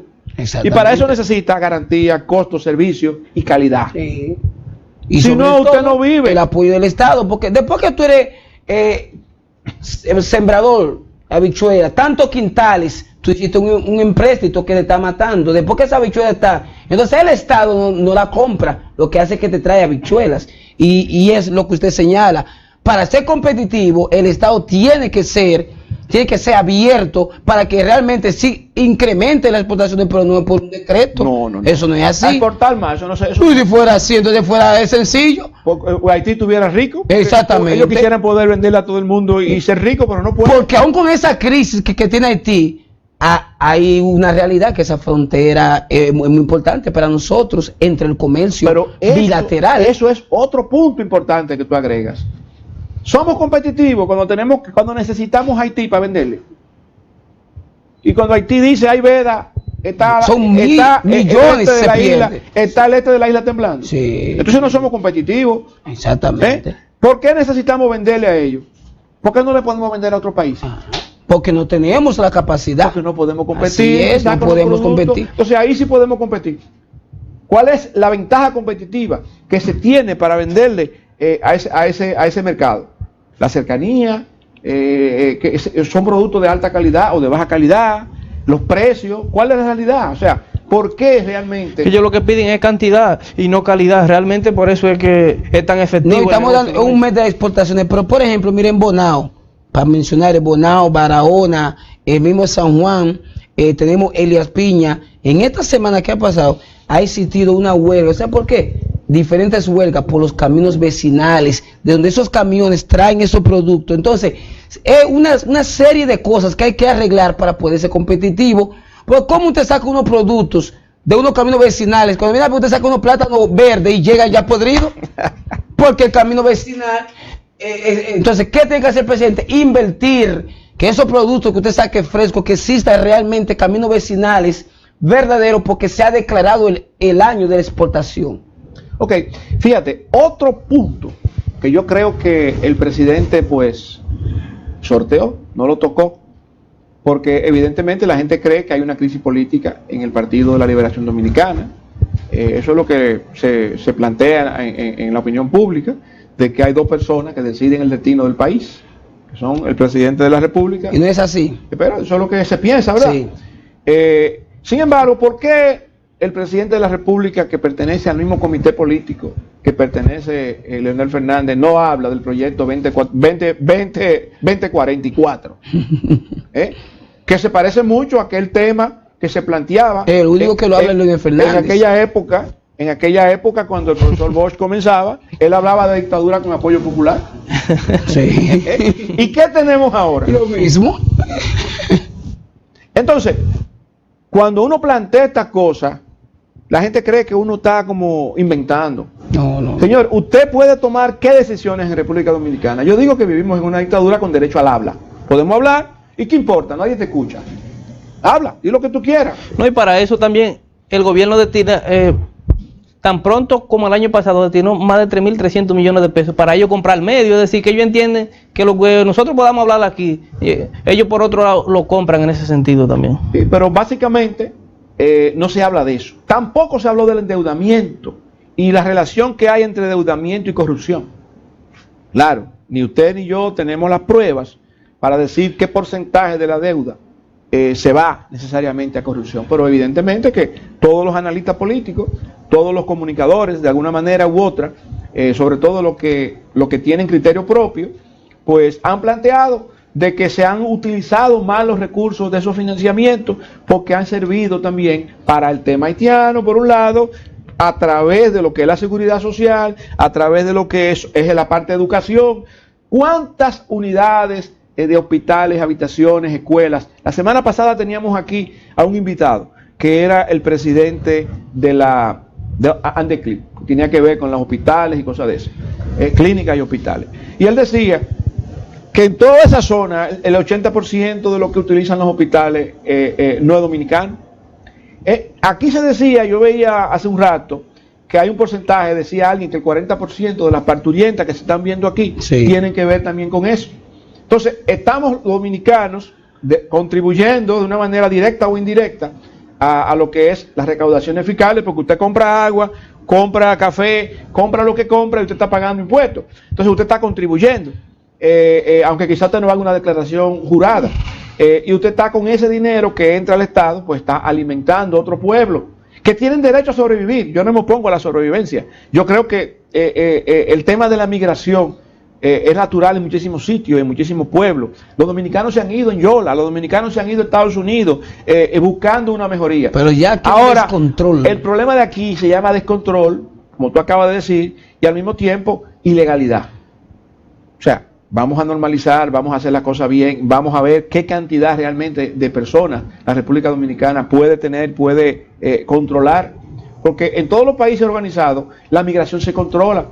Y para eso necesita garantía, costo, servicio y calidad. Sí. Y si no, usted no vive. El apoyo del Estado, porque después que tú eres sembrador, habichuela, tantos quintales, tú hiciste un empréstito que te está matando. Después que esa habichuela está, entonces el Estado no la compra, lo que hace es que te trae habichuelas. Y es lo que usted señala. Para ser competitivo, el Estado tiene que ser abierto para que realmente sí incremente la exportación, pero no por un decreto. No. Eso no es así. Exportar más, eso no sé. Eso. Si fuera así, entonces fuera sencillo. Porque Haití estuviera rico. Exactamente. Ellos quisieran poder venderle a todo el mundo y ser rico, pero no pueden. Porque aún con esa crisis que tiene Haití, hay una realidad que esa frontera es muy importante para nosotros entre el comercio bilateral. Eso es otro punto importante que tú agregas. Somos competitivos cuando necesitamos Haití para venderle. Y cuando Haití dice, ay, veda, millones de la isla, está el este de la isla temblando. Sí. Entonces no somos competitivos. Exactamente. ¿Por qué necesitamos venderle a ellos? ¿Por qué no le podemos vender a otro país? Porque no tenemos la capacidad. Porque no podemos competir. Así es, no podemos competir. Entonces ahí sí podemos competir. ¿Cuál es la ventaja competitiva que se tiene para venderle a ese mercado? La cercanía, que son productos de alta calidad o de baja calidad, los precios. ¿Cuál es la realidad? O sea, ¿por qué realmente? Ellos lo que piden es cantidad y no calidad. Realmente por eso es que es tan efectivo. No, estamos dando un mes de exportaciones, pero por ejemplo, miren Bonao, para mencionar Bonao, Barahona, el mismo San Juan, tenemos Elías Piña. En esta semana que ha pasado, ha existido una huelga. ¿Sabe por qué? Diferentes huelgas por los caminos vecinales, de donde esos camiones traen esos productos. Entonces, es una serie de cosas que hay que arreglar para poder ser competitivo. Pues, ¿cómo usted saca unos productos de unos caminos vecinales? Cuando viene usted saca unos plátanos verdes y llegan ya podridos, porque el camino vecinal. Entonces, ¿qué tiene que hacer el presidente? Invertir, que esos productos que usted saque frescos, que existan realmente caminos vecinales verdaderos, porque se ha declarado el año de la exportación. Ok, fíjate, otro punto que yo creo que el presidente pues sorteó, no lo tocó, porque evidentemente la gente cree que hay una crisis política en el Partido de la Liberación Dominicana. Eso es lo que se plantea en la opinión pública, de que hay dos personas que deciden el destino del país, que son el presidente de la República. Y no es así. Pero eso es lo que se piensa, ¿verdad? Sí. Sin embargo, ¿por qué el presidente de la República, que pertenece al mismo comité político que pertenece Leonel Fernández, no habla del proyecto 2044? Que se parece mucho a aquel tema que se planteaba. El único que lo habla es Leonel Fernández. En aquella época, cuando el profesor Bosch comenzaba, él hablaba de dictadura con apoyo popular. Sí. ¿Y qué tenemos ahora? Lo mismo. Entonces, cuando uno plantea estas cosas, la gente cree que uno está como inventando. No. Señor, usted puede tomar qué decisiones en República Dominicana. Yo digo que vivimos en una dictadura con derecho al habla. Podemos hablar y ¿qué importa? Nadie te escucha. Habla, di lo que tú quieras. No, y para eso también el gobierno destina, tan pronto como el año pasado, destinó más de 3.300 millones de pesos para ellos comprar medios. Es decir, que ellos entienden que lo que nosotros podamos hablar aquí, ellos por otro lado lo compran en ese sentido también. Sí, pero básicamente no se habla de eso. Tampoco se habló del endeudamiento y la relación que hay entre endeudamiento y corrupción. Claro, ni usted ni yo tenemos las pruebas para decir qué porcentaje de la deuda se va necesariamente a corrupción, pero evidentemente que todos los analistas políticos, todos los comunicadores de alguna manera u otra, sobre todo los que tienen criterio propio, pues han planteado de que se han utilizado mal los recursos de esos financiamientos porque han servido también para el tema haitiano, por un lado, a través de lo que es la seguridad social, a través de lo que es la parte de educación. ¿Cuántas unidades de hospitales, habitaciones, escuelas? La semana pasada teníamos aquí a un invitado que era el presidente de Andeclip, que tenía que ver con los hospitales y cosas de eso, clínicas y hospitales. Y él decía que en toda esa zona el 80% de lo que utilizan los hospitales no es dominicano. Aquí se decía, yo veía hace un rato, que hay un porcentaje, decía alguien, que el 40% de las parturientas que se están viendo aquí tienen que ver también con eso. Entonces, estamos los dominicanos contribuyendo de una manera directa o indirecta a lo que es las recaudaciones fiscales, porque usted compra agua, compra café, compra lo que compra y usted está pagando impuestos. Entonces usted está contribuyendo, aunque quizás usted no haga una declaración jurada. Y usted está con ese dinero que entra al Estado, pues está alimentando a otro pueblo, que tienen derecho a sobrevivir. Yo no me opongo a la sobrevivencia. Yo creo que el tema de la migración es natural en muchísimos sitios, en muchísimos pueblos. Los dominicanos se han ido en Yola, los dominicanos se han ido a Estados Unidos buscando una mejoría. Pero ya que ahora, descontrol. El problema de aquí se llama descontrol, como tú acabas de decir, y al mismo tiempo ilegalidad. O sea, vamos a normalizar, vamos a hacer las cosas bien, vamos a ver qué cantidad realmente de personas la República Dominicana puede tener, puede controlar. Porque en todos los países organizados la migración se controla.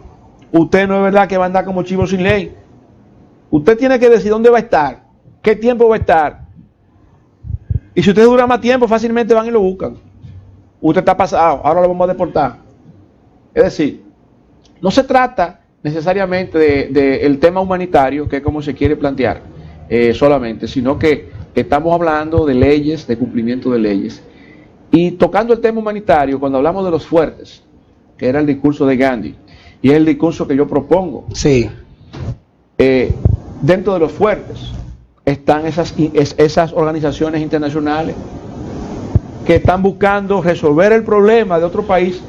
Usted no es verdad que va a andar como chivo sin ley. Usted tiene que decir dónde va a estar, qué tiempo va a estar. Y si usted dura más tiempo, fácilmente van y lo buscan. Usted está pasado, ahora lo vamos a deportar. Es decir, no se trata necesariamente del tema humanitario, que es como se quiere plantear solamente, sino que estamos hablando de leyes, de cumplimiento de leyes. Y tocando el tema humanitario, cuando hablamos de los fuertes, que era el discurso de Gandhi, y es el discurso que yo propongo. Sí. Dentro de los fuertes están esas organizaciones internacionales que están buscando resolver el problema de otro país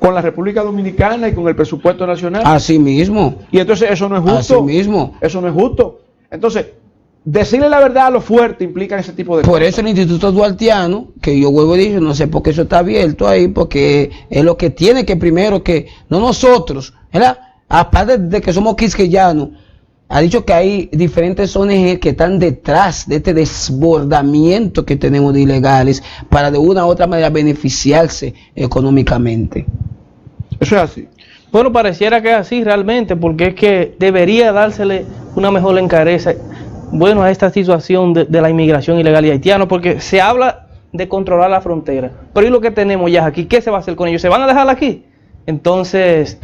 con la República Dominicana y con el presupuesto nacional. Así mismo. Y entonces eso no es justo. Así mismo. Eso no es justo. Entonces, decirle la verdad a los fuertes implica ese tipo de Por cosas. eso el Instituto Duartiano, que yo vuelvo y digo, no sé por qué eso está abierto ahí, porque es lo que tiene que primero que, no nosotros, ¿verdad? Aparte de que somos quisqueyanos, ha dicho que hay diferentes ONG que están detrás de este desbordamiento que tenemos de ilegales para de una u otra manera beneficiarse económicamente. Eso es así. Bueno, pareciera que es así realmente, porque es que debería dársele una mejor encareza, bueno, a esta situación de la inmigración ilegal y haitiana, porque se habla de controlar la frontera, pero ¿y lo que tenemos ya aquí? ¿Qué se va a hacer con ellos? ¿Se van a dejar aquí? Entonces,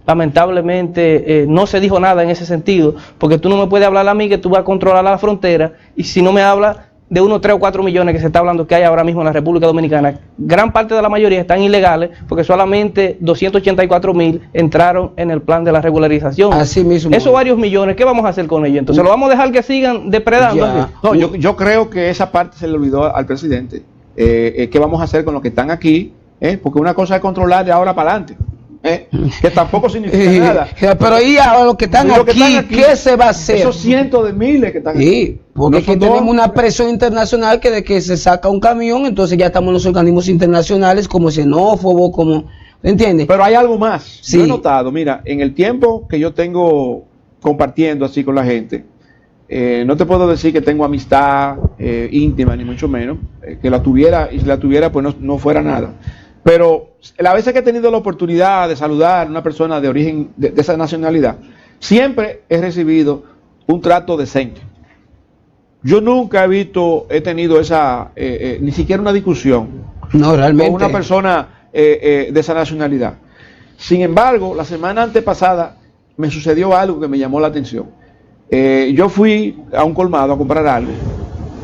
lamentablemente, no se dijo nada en ese sentido, porque tú no me puedes hablar a mí que tú vas a controlar la frontera, y si no me hablas de unos 3 o 4 millones que se está hablando que hay ahora mismo en la República Dominicana, gran parte de la mayoría están ilegales, porque solamente 284,000 entraron en el plan de la regularización. Así mismo. Esos varios millones, ¿qué vamos a hacer con ellos? Entonces, ¿lo vamos a dejar que sigan depredando? No, yo creo que esa parte se le olvidó al presidente. ¿Qué vamos a hacer con los que están aquí? Porque una cosa es controlar de ahora para adelante. Que tampoco significa nada. Pero ahí a los que están aquí, ¿qué se va a hacer? Esos cientos de miles que están aquí. Sí, porque es que tenemos una presión internacional que de que se saca un camión, entonces ya estamos en los organismos internacionales como xenófobo, como, ¿entiendes? Pero hay algo más. Sí. Yo he notado, mira, en el tiempo que yo tengo compartiendo así con la gente, no te puedo decir que tengo amistad íntima, ni mucho menos, que la tuviera, y si la tuviera, pues no fuera nada. Pero las veces que he tenido la oportunidad de saludar a una persona de origen de esa nacionalidad, siempre he recibido un trato decente. Yo nunca he tenido ni siquiera una discusión realmente con una persona de esa nacionalidad. Sin embargo, la semana antepasada me sucedió algo que me llamó la atención. Yo fui a un colmado a comprar algo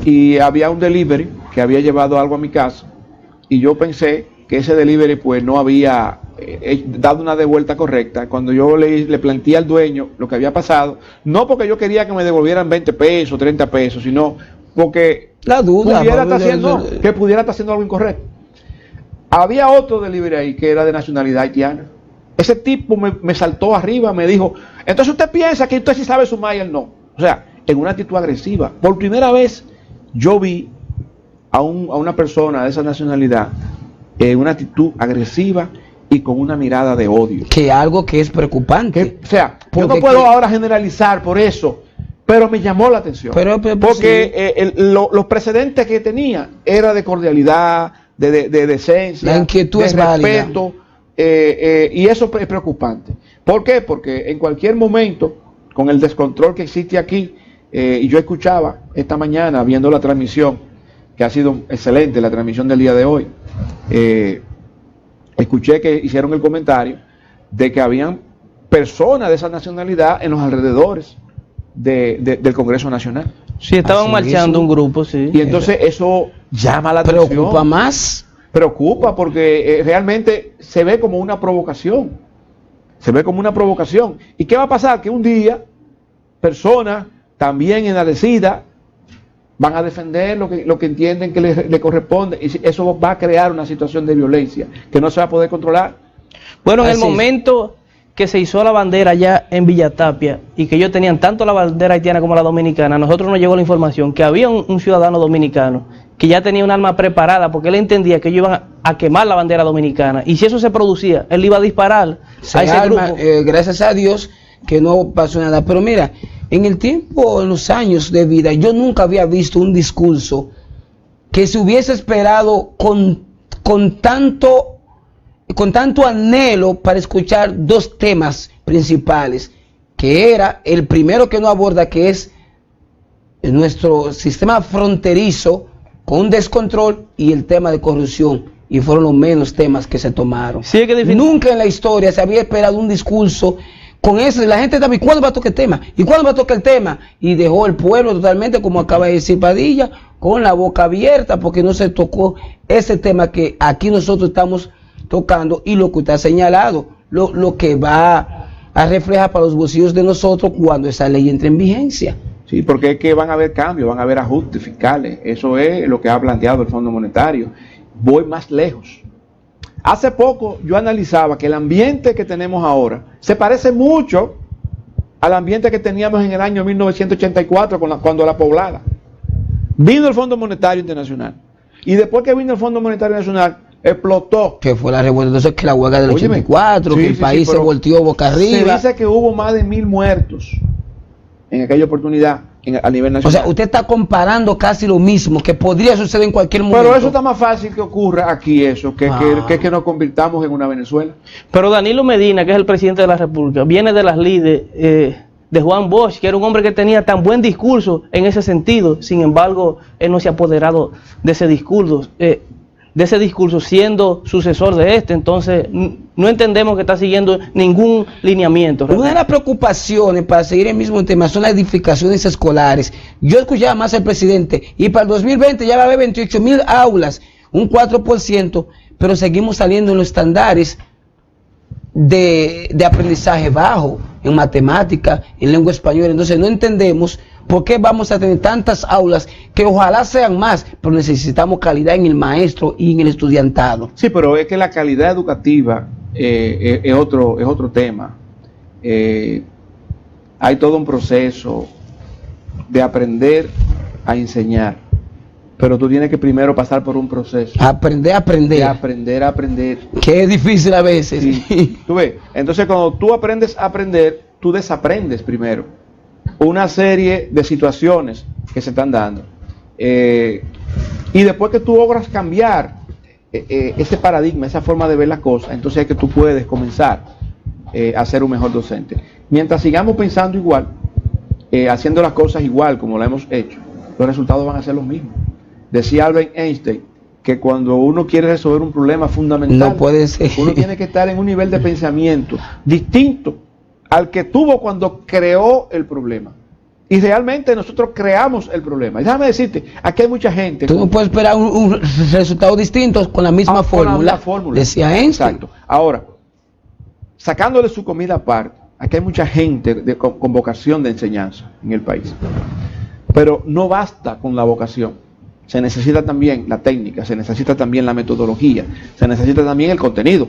y había un delivery que había llevado algo a mi casa y yo pensé que ese delivery pues no había dado una devuelta correcta. Cuando yo le planteé al dueño lo que había pasado, no porque yo quería que me devolvieran 20 pesos, 30 pesos, sino porque la duda, pudiera estar haciendo algo incorrecto. Había otro delivery ahí que era de nacionalidad haitiana. Ese tipo me saltó arriba, me dijo, entonces usted piensa que usted sí sabe sumar y él no. O sea, en una actitud agresiva. Por primera vez yo vi a una persona de esa nacionalidad en una actitud agresiva y con una mirada de odio. Que algo que es preocupante. O sea, yo no puedo ahora generalizar por eso, pero me llamó la atención. Porque sí, los precedentes que tenía era de cordialidad, de decencia, la inquietud de respeto, y eso es preocupante. ¿Por qué? Porque en cualquier momento, con el descontrol que existe aquí, y yo escuchaba esta mañana viendo la transmisión, que ha sido excelente la transmisión del día de hoy, escuché que hicieron el comentario de que habían personas de esa nacionalidad en los alrededores del Congreso Nacional. Sí, estaban Así marchando mismo. un grupo, sí. Y entonces eso llama la atención. Preocupa más. Preocupa porque realmente se ve como una provocación. Se ve como una provocación. ¿Y qué va a pasar? Que un día personas también enardecidas van a defender lo que entienden que le corresponde, y eso va a crear una situación de violencia que no se va a poder controlar. Bueno, en el Así es. momento que se hizo la bandera allá en Villatapia y que ellos tenían tanto la bandera haitiana como la dominicana, a nosotros nos llegó la información que había un ciudadano dominicano que ya tenía un arma preparada porque él entendía que ellos iban a quemar la bandera dominicana, y si eso se producía, él iba a disparar Se a ese arma, grupo. gracias a Dios que no pasó nada. Pero mira, en el tiempo, en los años de vida, yo nunca había visto un discurso que se hubiese esperado con tanto anhelo para escuchar dos temas principales, que era el primero que no aborda, que es nuestro sistema fronterizo con un descontrol, y el tema de corrupción, y fueron los menos temas que se tomaron. Sí, es que Nunca en la historia se había esperado un discurso con eso, y la gente estaba, ¿y cuándo va a tocar el tema? ¿Y cuándo va a tocar el tema? Y dejó el pueblo totalmente, como acaba de decir Padilla, con la boca abierta, porque no se tocó ese tema que aquí nosotros estamos tocando, y lo que usted ha señalado, lo que va a reflejar para los bolsillos de nosotros cuando esa ley entre en vigencia. Sí, porque es que van a haber cambios, van a haber ajustes fiscales. Eso es lo que ha planteado el Fondo Monetario. Voy más lejos. Hace poco yo analizaba que el ambiente que tenemos ahora se parece mucho al ambiente que teníamos en el año 1984 cuando la poblada. Vino el Fondo Monetario Internacional, y después que vino el Fondo Monetario Nacional, explotó. Que fue la revuelta, entonces que la huelga del Óyeme, 84, sí, que el sí, país sí, se pero volteó boca arriba. Se dice que hubo más de 1000 muertos en aquella oportunidad a nivel O nacional. sea, usted está comparando casi lo mismo que podría suceder en cualquier momento. Pero eso está más fácil que ocurra aquí, eso, que que nos convirtamos en una Venezuela. Pero Danilo Medina, que es el presidente de la República, viene de las lides de Juan Bosch, que era un hombre que tenía tan buen discurso en ese sentido. Sin embargo, él no se ha apoderado de ese discurso, siendo sucesor de este. Entonces, no entendemos que está siguiendo ningún lineamiento. Una de las preocupaciones, para seguir el mismo tema, son las edificaciones escolares. Yo escuchaba más al presidente, y para el 2020 ya va a haber 28,000 aulas, un 4%, pero seguimos saliendo en los estándares de aprendizaje bajo, en matemática, en lengua española. Entonces no entendemos por qué vamos a tener tantas aulas, que ojalá sean más, pero necesitamos calidad en el maestro y en el estudiantado. Sí, pero es que la calidad educativa es otro tema. Hay todo un proceso de aprender a enseñar, pero tú tienes que primero pasar por un proceso Aprender a de aprender, aprender. que es difícil a veces. Sí. Tú ves, entonces cuando tú aprendes a aprender, tú desaprendes primero una serie de situaciones que se están dando, y después que tú logras cambiar ese paradigma, esa forma de ver las cosas, entonces es que tú puedes comenzar a ser un mejor docente. Mientras sigamos pensando igual, haciendo las cosas igual como la hemos hecho, los resultados van a ser los mismos. Decía Albert Einstein que cuando uno quiere resolver un problema fundamental, No puede ser. uno tiene que estar en un nivel de pensamiento distinto al que tuvo cuando creó el problema. Y realmente nosotros creamos el problema. Y déjame decirte, aquí hay mucha gente. Tú no puedes esperar un resultado distinto con la misma fórmula. Decía Einstein. Exacto. Ahora, sacándole su comida aparte, aquí hay mucha gente con vocación de enseñanza en el país. Pero no basta con la vocación. Se necesita también la técnica, se necesita también la metodología, se necesita también el contenido.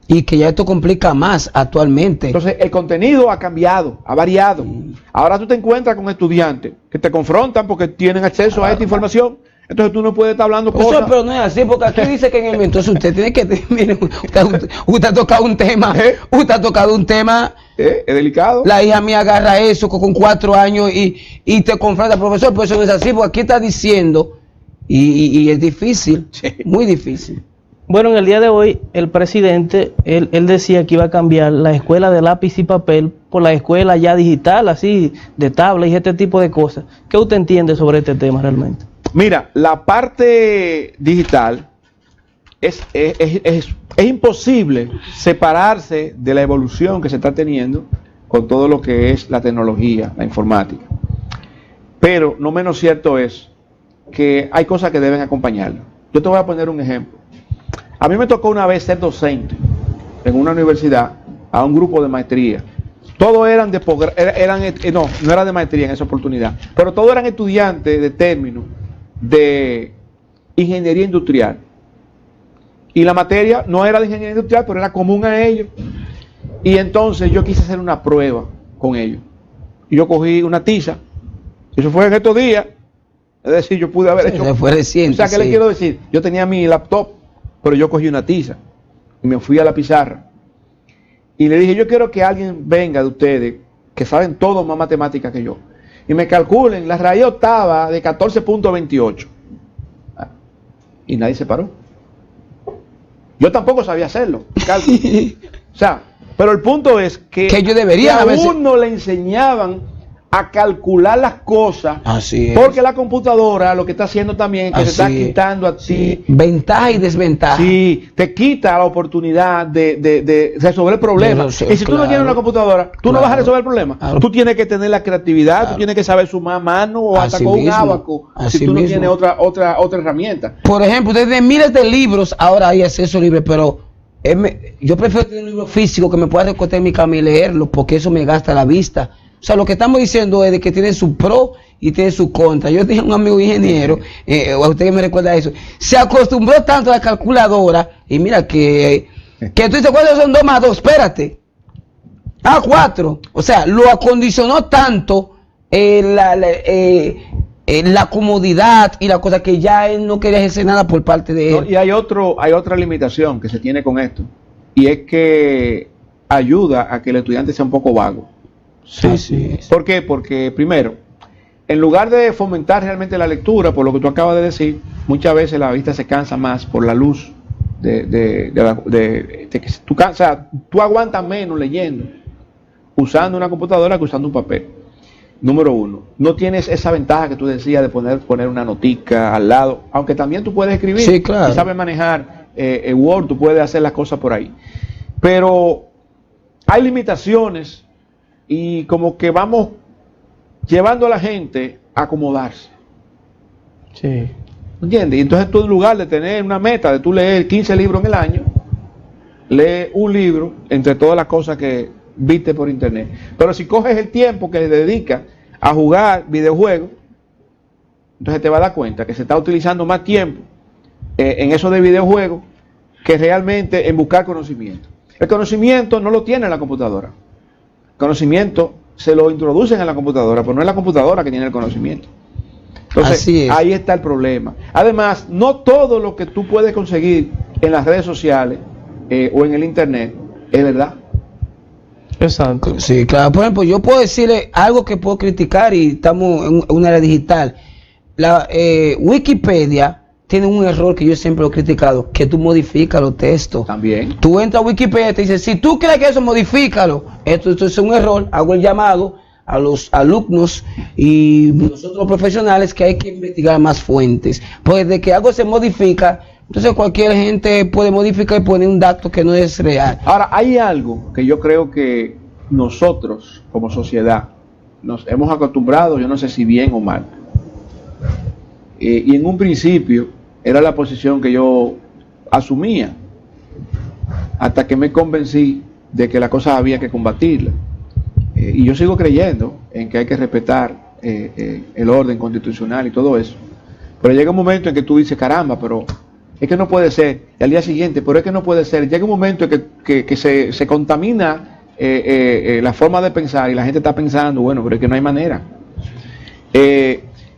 Y que ya esto complica más actualmente. Entonces, el contenido ha cambiado, ha variado. Ahora tú te encuentras con estudiantes que te confrontan porque tienen acceso a esta información. Entonces tú no puedes estar hablando Eso, cosas. pero no es así, porque aquí dice que en el entonces usted tiene que, mire, usted ha tocado un tema, usted ha tocado un tema. Es delicado. La hija mía agarra eso con 4 años y te confronta, profesor, pues eso no es así, porque aquí está diciendo, y es difícil, muy difícil. Bueno, en el día de hoy, el presidente, él decía que iba a cambiar la escuela de lápiz y papel por la escuela ya digital, así, de tablet y este tipo de cosas. ¿Qué usted entiende sobre este tema realmente? Mira, la parte digital es imposible separarse de la evolución que se está teniendo con todo lo que es la tecnología, la informática. Pero no menos cierto es que hay cosas que deben acompañarlo. Yo te voy a poner un ejemplo. A mí me tocó una vez ser docente en una universidad a un grupo de maestría. Todos eran de no era de maestría en esa oportunidad, pero todos eran estudiantes de término de ingeniería industrial. Y la materia no era de ingeniería industrial, pero era común a ellos. Y entonces yo quise hacer una prueba con ellos. Y yo cogí una tiza. Eso fue en estos días. Es decir, yo pude haber hecho... Fue reciente, o sea, ¿qué le quiero decir? Yo tenía mi laptop, pero yo cogí una tiza. Y me fui a la pizarra. Y le dije, yo quiero que alguien venga de ustedes, que saben todo más matemática que yo, y me calculen la raíz octava de 14.28. Y nadie se paró. Yo tampoco sabía hacerlo. O sea, pero el punto es que yo debería a uno le enseñaban a calcular las cosas. Así es. Porque la computadora lo que está haciendo también es que te está quitando a ti ventaja y desventaja. Sí, te quita la oportunidad de resolver el problema. Y si tú no tienes una computadora, tú no vas a resolver el problema. Tú tienes que tener la creatividad, tú tienes que saber sumar mano o hasta con un ábaco, si tú no tienes otra herramienta. Por ejemplo, desde miles de libros ahora hay acceso libre, pero yo prefiero tener un libro físico que me pueda recostar en mi cama y leerlo, porque eso me gasta la vista. O sea, lo que estamos diciendo es de que tiene su pro y tiene su contra. Yo tenía un amigo ingeniero, a usted que me recuerda eso, se acostumbró tanto a la calculadora, y mira que tú dices, ¿cuántos son 2 más 2? Espérate. 4. O sea, lo acondicionó tanto la comodidad y la cosa que ya él no quería ejercer nada por parte de él. No, y hay otra limitación que se tiene con esto, y es que ayuda a que el estudiante sea un poco vago. Sí. ¿Por qué? Porque primero, en lugar de fomentar realmente la lectura, por lo que tú acabas de decir, muchas veces la vista se cansa más por la luz tú aguantas menos leyendo usando una computadora que usando un papel. Número 1, no tienes esa ventaja que tú decías de poner una notica al lado, aunque también tú puedes escribir. Sí, claro. Si sabes manejar Word, tú puedes hacer las cosas por ahí. Pero hay limitaciones y como que vamos llevando a la gente a acomodarse. Sí. ¿Entiendes? Y entonces tú, en lugar de tener una meta de tú leer 15 libros en el año, lee un libro entre todas las cosas que viste por internet. Pero si coges el tiempo que le dedicas a jugar videojuegos, entonces te vas a dar cuenta que se está utilizando más tiempo en eso de videojuegos que realmente en buscar conocimiento. El conocimiento no lo tiene la computadora. El conocimiento se lo introducen en la computadora, pero no es la computadora que tiene el conocimiento. Entonces, ahí está el problema. Además, no todo lo que tú puedes conseguir en las redes sociales o en el internet es verdad. Exacto. Sí, claro. Por ejemplo, yo puedo decirle algo que puedo criticar y estamos en una era digital. La Wikipedia tiene un error que yo siempre lo he criticado, que tú modificas los textos. También. Tú entras a Wikipedia y te dices, si tú crees que eso, modifícalo. Esto es un error. Hago el llamado a los alumnos y nosotros los profesionales que hay que investigar más fuentes. Pues de que algo se modifica, entonces cualquier gente puede modificar y poner un dato que no es real. Ahora, hay algo que yo creo que nosotros como sociedad nos hemos acostumbrado, yo no sé si bien o mal. Y en un principio era la posición que yo asumía, hasta que me convencí de que la cosa había que combatirla. Y yo sigo creyendo en que hay que respetar el orden constitucional y todo eso. Pero llega un momento en que tú dices, caramba, pero es que no puede ser. Y al día siguiente, pero es que no puede ser. Llega un momento en que se contamina la forma de pensar y la gente está pensando, bueno, pero es que no hay manera.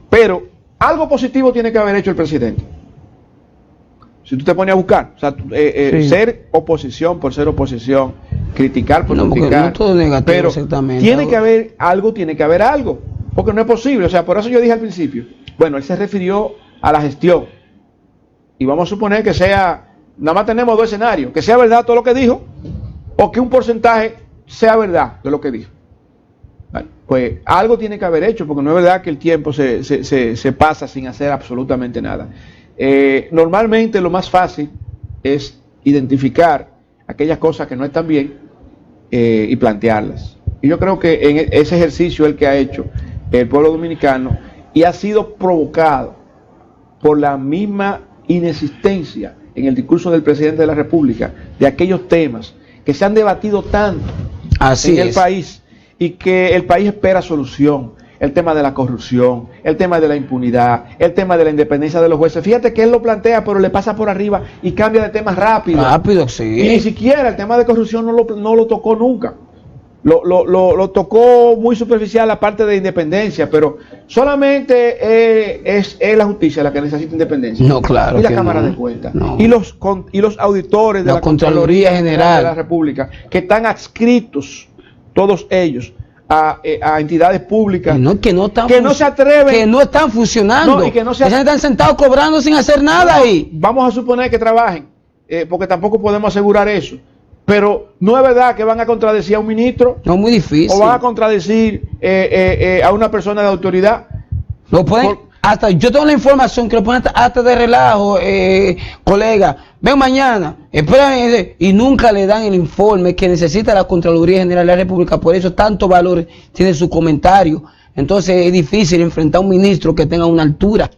Pero algo positivo tiene que haber hecho el presidente. Si tú te pones a buscar, o sea, sí, ser oposición por ser oposición, criticar por criticar, no todo negativo, pero exactamente. Tiene que haber algo, porque no es posible. O sea, por eso yo dije al principio, bueno, él se refirió a la gestión, y vamos a suponer que sea, nada más tenemos 2 escenarios, que sea verdad todo lo que dijo, o que un porcentaje sea verdad de lo que dijo. Vale, pues algo tiene que haber hecho, porque no es verdad que el tiempo se pasa sin hacer absolutamente nada. Normalmente lo más fácil es identificar aquellas cosas que no están bien y plantearlas. Y yo creo que en ese ejercicio el que ha hecho el pueblo dominicano y ha sido provocado por la misma inexistencia en el discurso del presidente de la República de aquellos temas que se han debatido tanto en el país y que el país espera solución. El tema de la corrupción, el tema de la impunidad, el tema de la independencia de los jueces. Fíjate que él lo plantea, pero le pasa por arriba y cambia de tema rápido. Rápido, sí. Y ni siquiera el tema de corrupción no lo tocó nunca. Lo tocó muy superficial la parte de independencia, pero solamente es la justicia la que necesita independencia. No, claro. Y la Cámara de Cuentas. No. Y los auditores de la Contraloría General de la República, que están adscritos, todos ellos, a entidades públicas que no se atreven, que no están funcionando, y que no están sentados cobrando sin hacer nada ahí. Vamos a suponer que trabajen, porque tampoco podemos asegurar eso, pero no es verdad que van a contradecir a un ministro. No, muy difícil. O van a contradecir a una persona de autoridad. Lo pueden, hasta yo tengo la información que lo ponen hasta de relajo, colega. Ven mañana, espérame, y nunca le dan el informe que necesita la Contraloría General de la República. Por eso tanto valor tiene su comentario. Entonces es difícil enfrentar a un ministro que tenga una altura.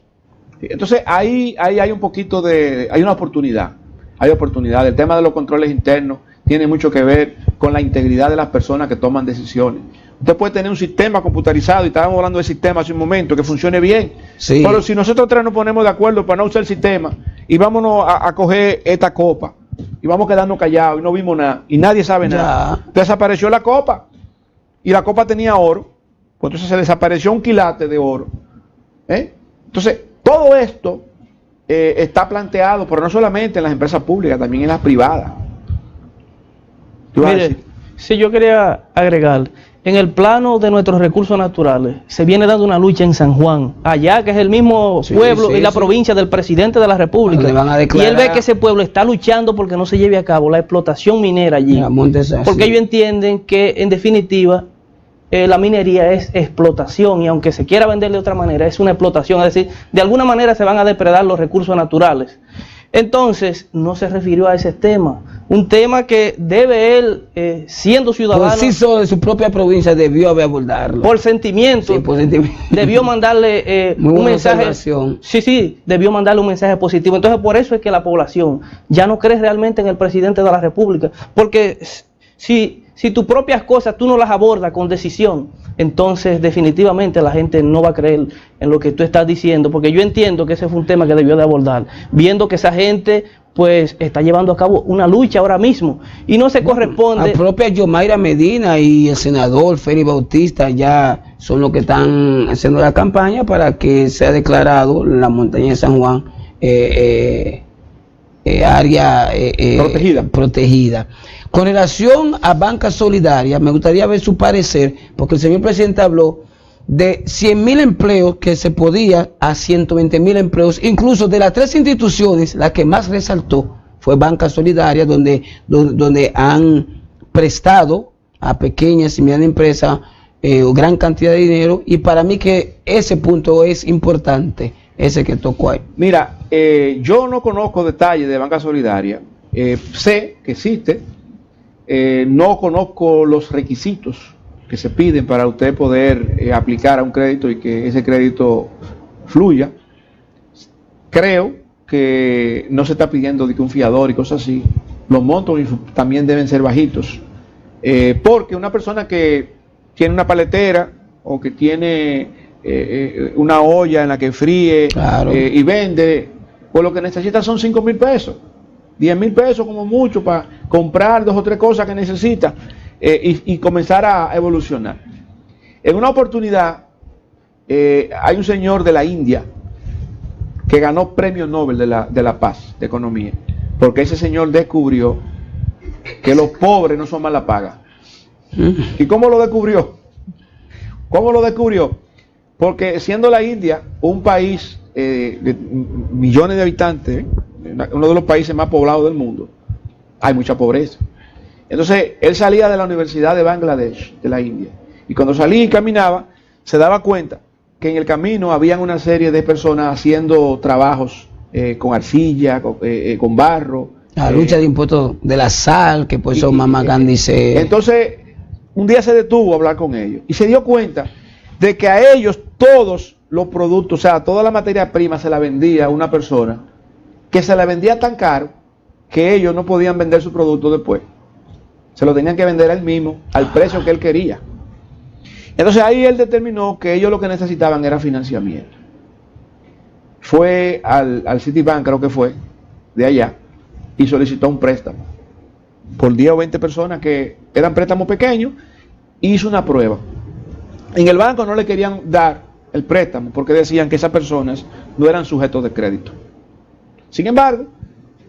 Entonces ahí hay un poquito hay una oportunidad. Hay oportunidad. El tema de los controles internos tiene mucho que ver con la integridad de las personas que toman decisiones. Usted puede tener un sistema computarizado, y estábamos hablando de sistema hace un momento, que funcione bien. Sí. Pero si nosotros tres nos ponemos de acuerdo para no usar el sistema y vámonos a coger esta copa y vamos a quedarnos callados y no vimos nada y nadie sabe nada, desapareció la copa y la copa tenía oro, pues entonces se desapareció un quilate de oro. Entonces, todo esto está planteado, pero no solamente en las empresas públicas, también en las privadas. Mire, si yo quería agregar, en el plano de nuestros recursos naturales, se viene dando una lucha en San Juan, allá que es el mismo pueblo y la provincia del presidente de la República, y él ve que ese pueblo está luchando porque no se lleve a cabo la explotación minera allí, porque ellos entienden que en definitiva la minería es explotación, y aunque se quiera vender de otra manera, es una explotación, es decir, de alguna manera se van a depredar los recursos naturales. Entonces, no se refirió a ese tema, un tema que debe él, siendo ciudadano, por sí solo de su propia provincia, debió haber abordarlo. Por sentimiento, sí, por sentimiento. Debió mandarle un mensaje. Sí, debió mandarle un mensaje positivo. Entonces, por eso es que la población ya no cree realmente en el presidente de la República, porque si tus propias cosas tú no las abordas con decisión, entonces definitivamente la gente no va a creer en lo que tú estás diciendo, porque yo entiendo que ese fue un tema que debió de abordar, viendo que esa gente pues está llevando a cabo una lucha ahora mismo y no se corresponde. La propia Yomaira Medina y el senador Félix Bautista ya son los que están haciendo la campaña para que sea declarado la montaña de San Juan área protegida. Con relación a Banca Solidaria, me gustaría ver su parecer, porque el señor presidente habló de 100.000 empleos que se podía a 120.000 empleos, incluso de las tres instituciones, la que más resaltó fue Banca Solidaria, donde han prestado a pequeñas y medianas empresas gran cantidad de dinero, y para mí que ese punto es importante, ese que tocó ahí. Mira, yo no conozco detalles de Banca Solidaria, sé que existe, no conozco los requisitos que se piden para usted poder aplicar a un crédito y que ese crédito fluya. Creo que no se está pidiendo de que un fiador y cosas así. Los montos también deben ser bajitos, porque una persona que tiene una paletera o que tiene una olla en la que fríe y vende, pues lo que necesita son 5.000 pesos, 10.000 pesos como mucho para comprar 2 o 3 cosas que necesita y comenzar a evolucionar. En una oportunidad hay un señor de la India que ganó premio Nobel de la Paz, de Economía, porque ese señor descubrió que los pobres no son mala paga. ¿Y cómo lo descubrió? ¿Cómo lo descubrió? Porque siendo la India un país de millones de habitantes, uno de los países más poblados del mundo, hay mucha pobreza. Entonces él salía de la Universidad de Bangladesh, de la India, y cuando salía y caminaba se daba cuenta que en el camino habían una serie de personas haciendo trabajos con arcilla, con barro. La lucha de impuestos de la sal, que por eso Mahatma Gandhi se... Entonces un día se detuvo a hablar con ellos y se dio cuenta de que a ellos todos los productos, o sea, toda la materia prima se la vendía a una persona que se la vendía tan caro que ellos no podían vender su producto después. Se lo tenían que vender a él mismo al precio que él quería. Entonces ahí él determinó que ellos lo que necesitaban era financiamiento. Fue al Citibank, creo que fue, de allá, y solicitó un préstamo por 10 o 20 personas que eran préstamos pequeños, y hizo una prueba. En el banco no le querían dar el préstamo porque decían que esas personas no eran sujetos de crédito. Sin embargo,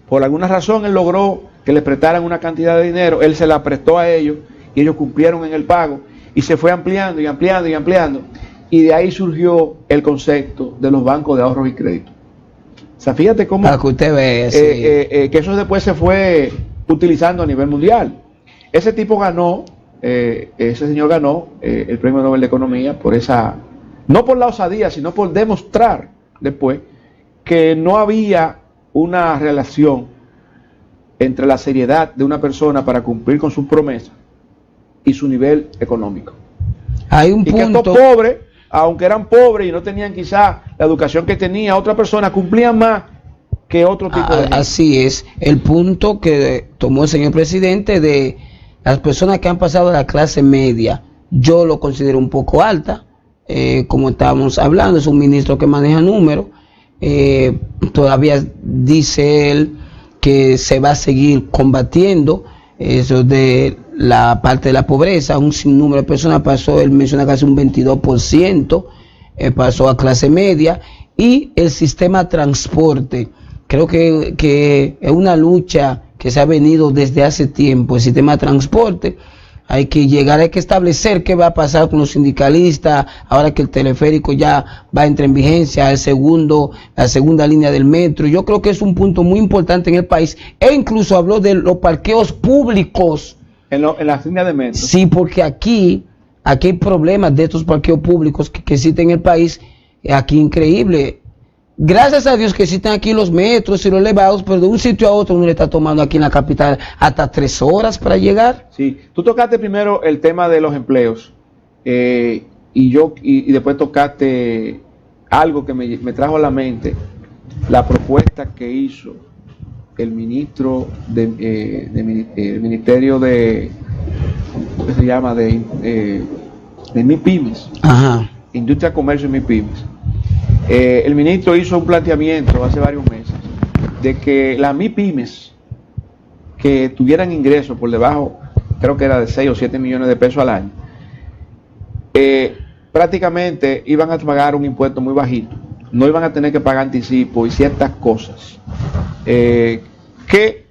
por alguna razón él logró que le prestaran una cantidad de dinero, él se la prestó a ellos y ellos cumplieron en el pago y se fue ampliando y ampliando y ampliando, y de ahí surgió el concepto de los bancos de ahorros y crédito. O sea, fíjate cómo para que usted vea, sí. Que eso después se fue utilizando a nivel mundial. Ese tipo ganó, ese señor ganó el Premio Nobel de Economía por esa, no por la osadía, sino por demostrar después que no había una relación entre la seriedad de una persona para cumplir con sus promesas y su nivel económico. Hay un y punto. Que estos pobres, aunque eran pobres y no tenían quizá la educación que tenía otra persona, cumplían más que otro tipo de gente. Así es, el punto que tomó el señor presidente de las personas que han pasado a la clase media, yo lo considero un poco alta, como estábamos hablando, es un ministro que maneja números, todavía dice él que se va a seguir combatiendo eso de la parte de la pobreza. Un sinnúmero de personas pasó, él menciona casi un 22%, pasó a clase media, y el sistema de transporte, creo que es una lucha que se ha venido desde hace tiempo. El sistema de transporte, hay que establecer qué va a pasar con los sindicalistas, ahora que el teleférico ya va a entrar en vigencia, la segunda línea del metro. Yo creo que es un punto muy importante en el país, e incluso habló de los parqueos públicos. En las líneas de metro. Sí, porque aquí hay problemas de estos parqueos públicos que existen en el país, aquí increíble. Gracias a Dios que existen aquí los metros y los elevados, pero de un sitio a otro uno le está tomando aquí en la capital hasta 3 horas para llegar. Sí, tú tocaste primero el tema de los empleos, y después tocaste algo que me trajo a la mente, la propuesta que hizo el ministro del Ministerio de, ¿cómo se llama? De MIPYMES, Ajá. Industria, Comercio y MIPYMES. El ministro hizo un planteamiento hace varios meses de que las MIPYMES que tuvieran ingresos por debajo, creo que era de 6 o 7 millones de pesos al año, prácticamente iban a pagar un impuesto muy bajito, no iban a tener que pagar anticipo y ciertas cosas, que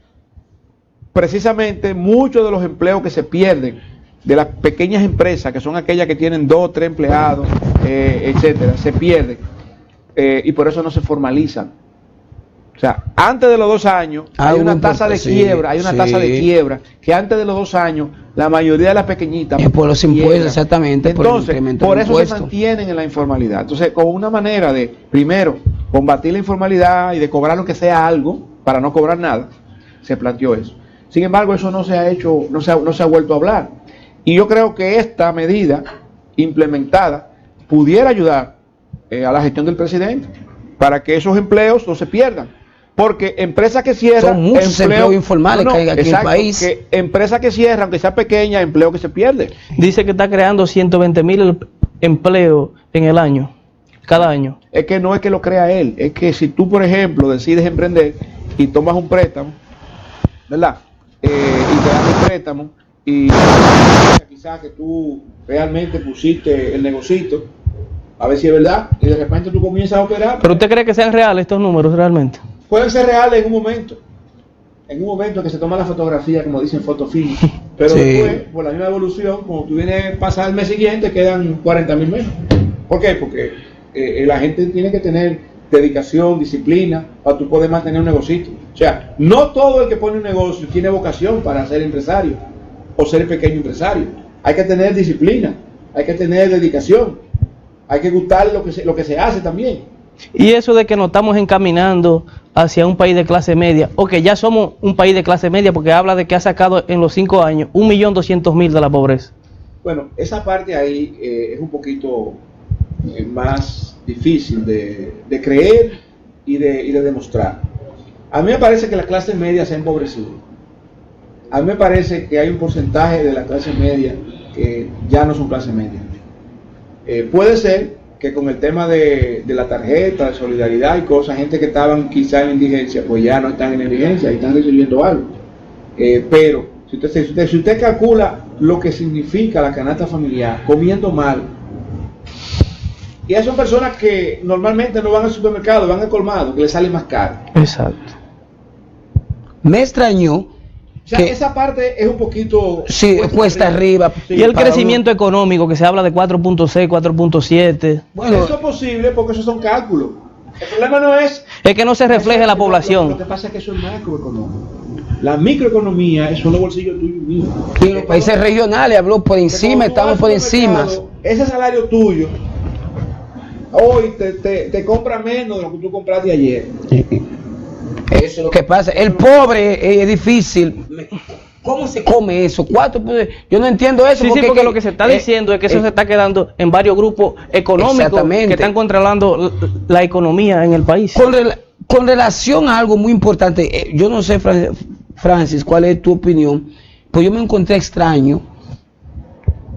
precisamente muchos de los empleos que se pierden de las pequeñas empresas, que son aquellas que tienen 2 o 3 empleados, etcétera, se pierden, y por eso no se formalizan. O sea, antes de los 2 años hay una tasa de quiebra, tasa de quiebra, que antes de los 2 años la mayoría de las pequeñitas es por los impuestos, exactamente. Entonces, por eso se mantienen en la informalidad. Entonces, como una manera de, primero, combatir la informalidad y de cobrar lo que sea algo, para no cobrar nada, se planteó eso. Sin embargo, eso no se ha hecho, no se ha vuelto a hablar. Y yo creo que esta medida implementada pudiera ayudar a la gestión del presidente para que esos empleos no se pierdan. Porque empresas que cierran... Son muchos empleos informales que hay aquí en el país. Que empresas que cierran, aunque sea pequeña, empleo que se pierde. Dice que está creando 120,000 empleos en el año, cada año. Es que no es que lo crea él, es que si tú, por ejemplo, decides emprender y tomas un préstamo, ¿verdad? Y te dan el préstamo y quizás que tú realmente pusiste el negocito, a ver si es verdad, y de repente tú comienzas a operar. ¿Pero usted cree que sean reales estos números realmente? Pueden ser reales en un momento que se toma la fotografía, como dicen, fotofinish, pero sí, después, por la misma evolución, como tú vienes a pasar el mes siguiente, quedan 40,000 menos. ¿Por qué? Porque la gente tiene que tener dedicación, disciplina, para tú poder mantener un negocito. O sea, no todo el que pone un negocio tiene vocación para ser empresario o ser pequeño empresario. Hay que tener disciplina, hay que tener dedicación, hay que gustar lo que se hace también. Y eso de que nos estamos encaminando hacia un país de clase media, o que ya somos un país de clase media, porque habla de que ha sacado en los 5 años 1.200.000 de la pobreza. Bueno, esa parte ahí es un poquito más difícil de creer y de demostrar. A mí me parece que la clase media se ha empobrecido. A mí me parece que hay un porcentaje de la clase media que ya no son clase media. Puede ser que con el tema de la tarjeta, de solidaridad y cosas, gente que estaban quizá en indigencia, pues ya no están en indigencia y están recibiendo algo. Pero si usted calcula lo que significa la canasta familiar, comiendo mal, y esas son personas que normalmente no van al supermercado, van al colmado, que les sale más caro. Exacto. Me extrañó. O sea, esa parte es un poquito... Sí, cuesta arriba. Sí, Y el crecimiento económico, que se habla de 4.6, 4.7. Bueno, eso es posible porque esos son cálculos. El problema no es... Es que no se refleja en la población. Lo que pasa es que eso es macroeconómico. La microeconomía es los bolsillos tuyos mismos. Y los países regionales habló por encima, estamos por encima. Ese salario tuyo, hoy te compra menos de lo que tú compraste ayer. Eso es lo que pasa. El pobre es difícil. ¿Cómo se come eso? Yo no entiendo eso. Sí, porque lo que se está diciendo es que eso se está quedando en varios grupos económicos que están controlando la economía en el país. Con relación a algo muy importante, yo no sé, Francis, ¿cuál es tu opinión? Pues yo me encontré extraño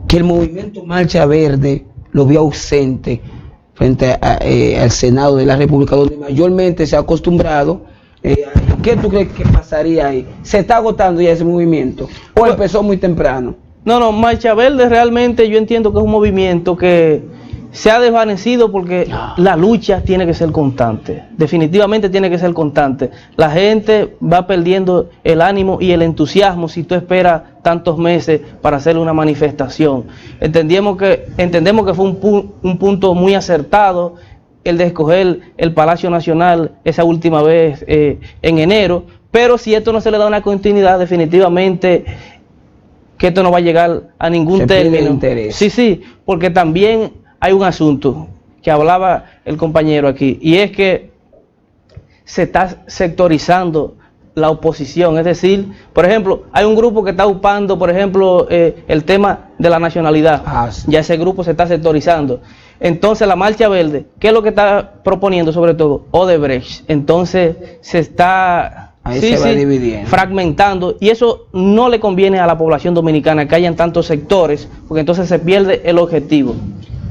que el movimiento Marcha Verde lo vio ausente frente al Senado de la República, donde mayormente se ha acostumbrado. ¿Qué tú crees que pasaría ahí? ¿Se está agotando ya ese movimiento? ¿O empezó muy temprano? No, Marcha Verde realmente yo entiendo que es un movimiento que se ha desvanecido porque la lucha tiene que ser constante. Definitivamente tiene que ser constante. La gente va perdiendo el ánimo y el entusiasmo si tú esperas tantos meses para hacer una manifestación. Entendemos que fue un punto muy acertado el de escoger el Palacio Nacional esa última vez en enero, pero si esto no se le da una continuidad, definitivamente que esto no va a llegar a ningún término. Sí, porque también hay un asunto que hablaba el compañero aquí, y es que se está sectorizando la oposición, es decir, por ejemplo, hay un grupo que está ocupando, por ejemplo, el tema de la nacionalidad, ya ese grupo se está sectorizando. Entonces la Marcha Verde, ¿qué es lo que está proponiendo sobre todo? Odebrecht. Entonces se está fragmentando, y eso no le conviene a la población dominicana que hayan tantos sectores, porque entonces se pierde el objetivo.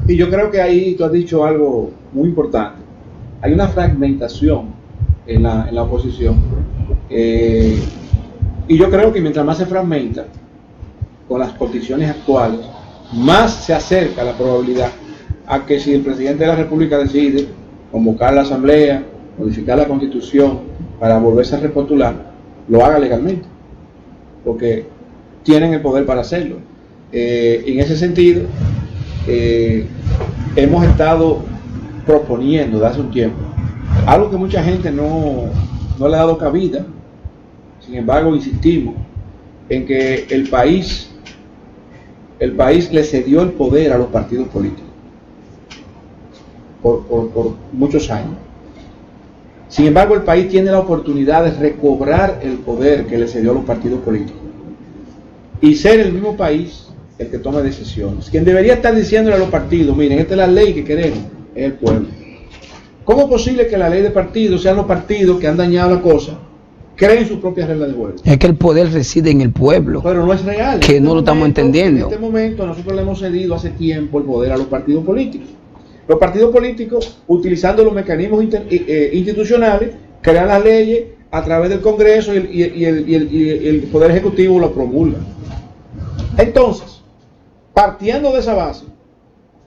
Y yo creo que ahí tú has dicho algo muy importante. Hay una fragmentación en la oposición. Y yo creo que mientras más se fragmenta, con las condiciones actuales, más se acerca la probabilidad a que si el presidente de la República decide convocar la asamblea, modificar la constitución para volverse a repostular, lo haga legalmente, porque tienen el poder para hacerlo. En ese sentido, hemos estado proponiendo desde hace un tiempo algo que mucha gente no le ha dado cabida. Sin embargo, insistimos en que el país le cedió el poder a los partidos políticos por muchos años. Sin embargo, el país tiene la oportunidad de recobrar el poder que le cedió a los partidos políticos y ser el mismo país el que tome decisiones. Quien debería estar diciéndole a los partidos: miren, esta es la ley que queremos, es el pueblo. ¿Cómo es posible que la ley de partidos sean los partidos que han dañado la cosa, creen sus propias reglas de juego? Es que el poder reside en el pueblo. Pero no es real. Que no lo estamos entendiendo. En este momento nosotros le hemos cedido hace tiempo el poder a los partidos políticos. Los partidos políticos, utilizando los mecanismos institucionales, crean las leyes a través del Congreso y el Poder Ejecutivo lo promulga. Entonces, partiendo de esa base,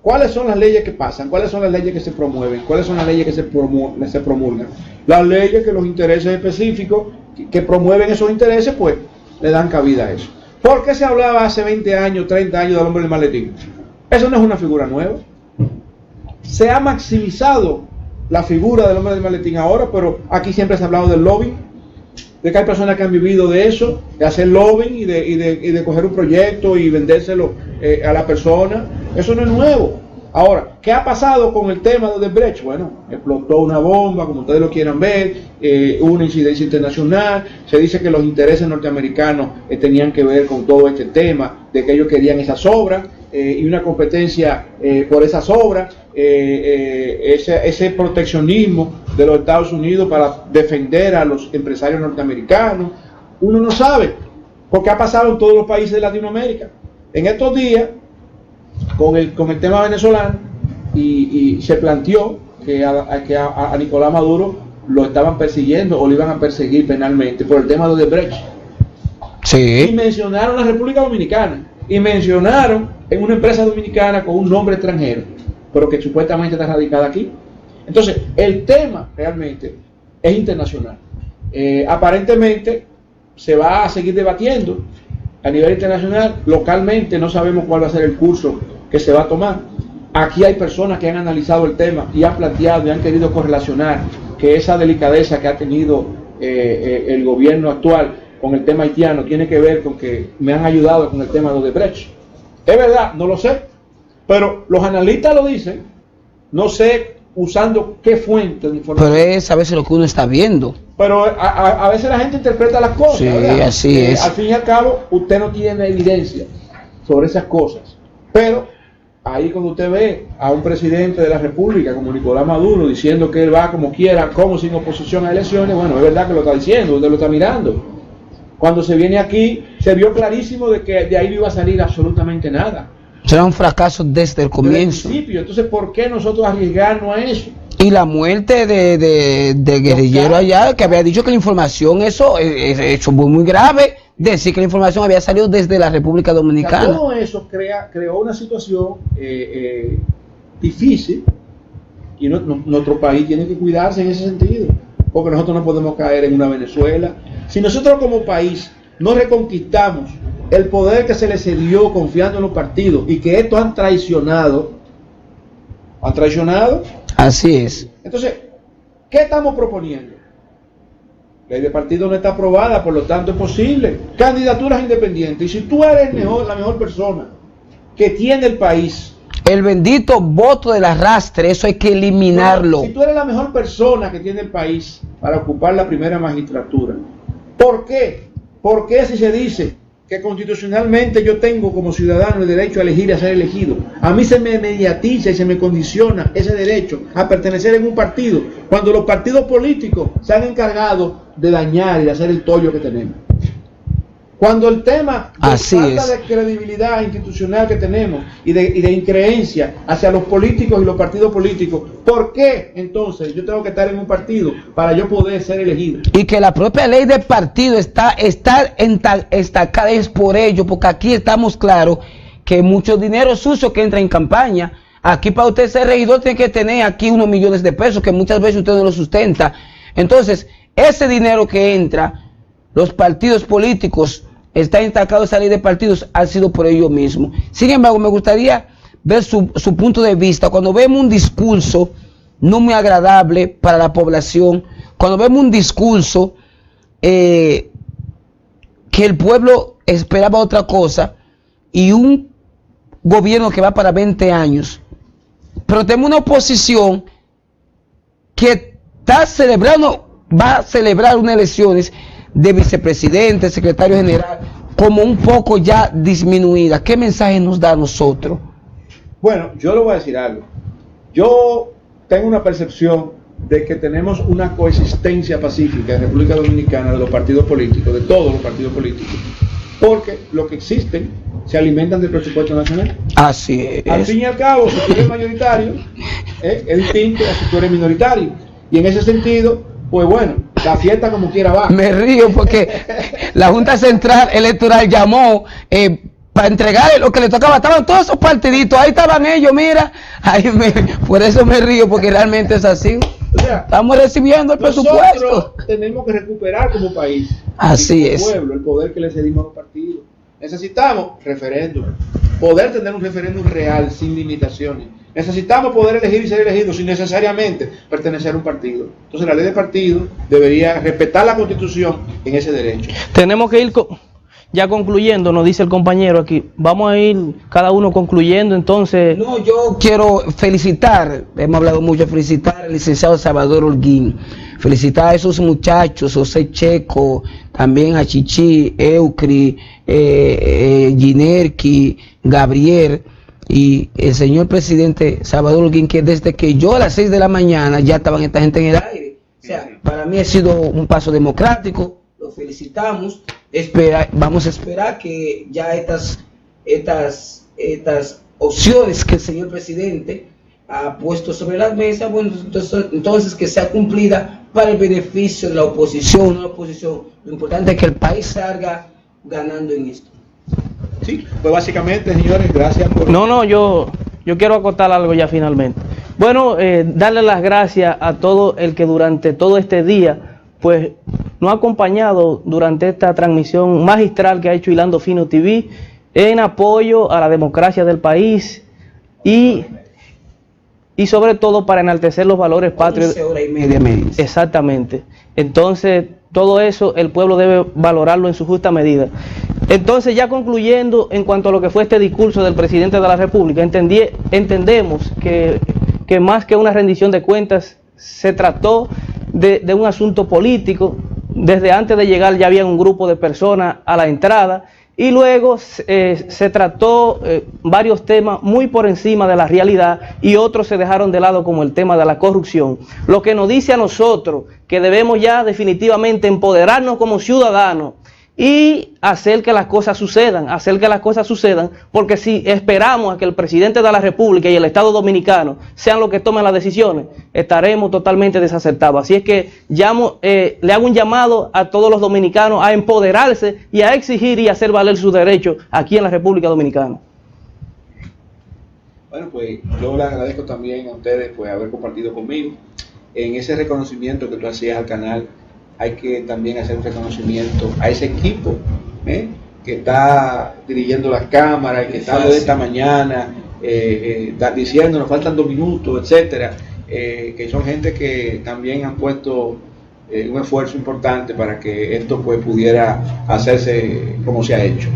¿cuáles son las leyes que pasan? ¿Cuáles son las leyes que se promueven? ¿Cuáles son las leyes que se promulgan? Las leyes que los intereses específicos que promueven esos intereses, pues, le dan cabida a eso. ¿Por qué se hablaba hace 20 años, 30 años del hombre del maletín? Eso no es una figura nueva. Se ha maximizado la figura del hombre del maletín ahora, pero aquí siempre se ha hablado del lobbying, de que hay personas que han vivido de eso, de hacer lobbying y de coger un proyecto y vendérselo a la persona. Eso no es nuevo. Ahora, ¿qué ha pasado con el tema de Odebrecht? Bueno, explotó una bomba, como ustedes lo quieran ver, una incidencia internacional, se dice que los intereses norteamericanos tenían que ver con todo este tema, de que ellos querían esas obras, y una competencia por esas obras, ese proteccionismo de los Estados Unidos para defender a los empresarios norteamericanos. Uno no sabe, porque ha pasado en todos los países de Latinoamérica. En estos días, con el tema venezolano, y se planteó que a Nicolás Maduro lo estaban persiguiendo o lo iban a perseguir penalmente por el tema de Odebrecht. Sí. Y mencionaron la República Dominicana, y mencionaron en una empresa dominicana con un nombre extranjero, pero que supuestamente está radicada aquí. Entonces, el tema realmente es internacional. Aparentemente se va a seguir debatiendo a nivel internacional. Localmente no sabemos cuál va a ser el curso que se va a tomar. Aquí hay personas que han analizado el tema y han planteado y han querido correlacionar que esa delicadeza que ha tenido el gobierno actual con el tema haitiano tiene que ver con que me han ayudado con el tema de Odebrecht. Es verdad, no lo sé, pero los analistas lo dicen. No sé usando qué fuente de información. Pero es a veces lo que uno está viendo. Pero a veces la gente interpreta las cosas. Sí, ¿verdad? así es. Al fin y al cabo, usted no tiene evidencia sobre esas cosas. Pero ahí cuando usted ve a un presidente de la República como Nicolás Maduro diciendo que él va como quiera, como sin oposición a elecciones, bueno, es verdad que lo está diciendo, usted lo está mirando. Cuando se viene aquí, se vio clarísimo de que de ahí no iba a salir absolutamente nada. Será un fracaso desde el comienzo. Desde el principio. Entonces, ¿por qué nosotros arriesgarnos a eso? Y la muerte de guerrillero allá, que había dicho que la información, eso fue muy grave, decir que la información había salido desde la República Dominicana. O sea, todo eso creó una situación difícil, y nuestro país tiene que cuidarse en ese sentido, porque nosotros no podemos caer en una Venezuela. Si nosotros como país no reconquistamos el poder que se le cedió confiando en los partidos, y que estos han traicionado, Así es. Entonces, ¿qué estamos proponiendo? La ley de partido no está aprobada, por lo tanto es posible. Candidaturas independientes. Y si tú eres la mejor persona que tiene el país, el bendito voto del arrastre, eso hay que eliminarlo. Si tú eres la mejor persona que tiene el país para ocupar la primera magistratura, ¿por qué? ¿Por qué si se dice que constitucionalmente yo tengo como ciudadano el derecho a elegir y a ser elegido? A mí se me mediatiza y se me condiciona ese derecho a pertenecer en un partido, cuando los partidos políticos se han encargado de dañar y de hacer el tollo que tenemos. Cuando el tema de falta de credibilidad institucional que tenemos y de increencia hacia los políticos y los partidos políticos, ¿por qué entonces yo tengo que estar en un partido para yo poder ser elegido? Y que la propia ley de partido está estancada es por ello, porque aquí estamos claros que mucho dinero sucio que entra en campaña. Aquí para usted ser regidor tiene que tener aquí unos millones de pesos que muchas veces usted no lo sustenta. Entonces, ese dinero que entra, los partidos políticos, está destacado esa ley de partidos, ha sido por ello mismo. Sin embargo, me gustaría ver su punto de vista. Cuando vemos un discurso no muy agradable para la población, cuando vemos un discurso que el pueblo esperaba otra cosa, y un gobierno que va para 20 años, pero tenemos una oposición que va a celebrar unas elecciones de vicepresidente, secretario general, como un poco ya disminuida. ¿Qué mensaje nos da a nosotros? Bueno, yo le voy a decir algo. Yo tengo una percepción de que tenemos una coexistencia pacífica en República Dominicana de los partidos políticos, de todos los partidos políticos, porque los que existen se alimentan del presupuesto nacional. Así es. Al fin y al cabo, si tú eres mayoritario, es distinto a si tú eres minoritario. Y en ese sentido, pues bueno, la fiesta como quiera va. Me río porque la Junta Central Electoral llamó para entregar lo que le tocaba. Estaban todos esos partiditos, ahí estaban ellos, mira. Por eso me río, porque realmente es así. O sea, estamos recibiendo el presupuesto. Nosotros tenemos que recuperar como país, así es, pueblo, el poder que le cedimos a los partidos. Necesitamos referéndum, poder tener un referéndum real, sin limitaciones. Necesitamos poder elegir y ser elegidos sin necesariamente pertenecer a un partido. Entonces la ley de partido debería respetar la Constitución en ese derecho. Tenemos que ir ya concluyendo, nos dice el compañero aquí, vamos a ir cada uno concluyendo entonces. No, yo quiero felicitar, hemos hablado mucho, felicitar al licenciado Salvador Holguín, felicitar a esos muchachos, José Checo, también a Chichi, Eucri, Ginerki, Gabriel y el señor presidente Salvador Holguín, que desde que yo a las 6 de la mañana ya estaban esta gente en el aire. O sea, para mí ha sido un paso democrático, lo felicitamos, vamos a esperar que ya estas opciones que el señor presidente ha puesto sobre la mesa, bueno, entonces que sea cumplida para el beneficio de la oposición, no la oposición. Lo importante es que el país salga ganando en esto. Sí, pues básicamente, señores, gracias por... No, yo quiero acotar algo ya finalmente. Bueno, darle las gracias a todo el que durante todo este día, pues, nos ha acompañado durante esta transmisión magistral que ha hecho Hilando Fino TV, en apoyo a la democracia del país y sobre todo para enaltecer los valores patrios. 11 horas y media. Exactamente. Entonces, todo eso el pueblo debe valorarlo en su justa medida. Entonces, ya concluyendo en cuanto a lo que fue este discurso del presidente de la República, entendemos que más que una rendición de cuentas, se trató de un asunto político. Desde antes de llegar ya había un grupo de personas a la entrada y luego se trató varios temas muy por encima de la realidad y otros se dejaron de lado, como el tema de la corrupción. Lo que nos dice a nosotros que debemos ya definitivamente empoderarnos como ciudadanos y hacer que las cosas sucedan, porque si esperamos a que el presidente de la República y el Estado Dominicano sean los que tomen las decisiones, estaremos totalmente desacertados. Así es que le hago un llamado a todos los dominicanos a empoderarse y a exigir y hacer valer sus derechos aquí en la República Dominicana. Bueno, pues yo le agradezco también a ustedes pues haber compartido conmigo en ese reconocimiento que tú hacías al canal. Hay que también hacer un reconocimiento a ese equipo que está dirigiendo las cámaras, que está de esta mañana diciendo nos faltan 2 minutos, etcétera, que son gente que también han puesto un esfuerzo importante para que esto pues pudiera hacerse como se ha hecho.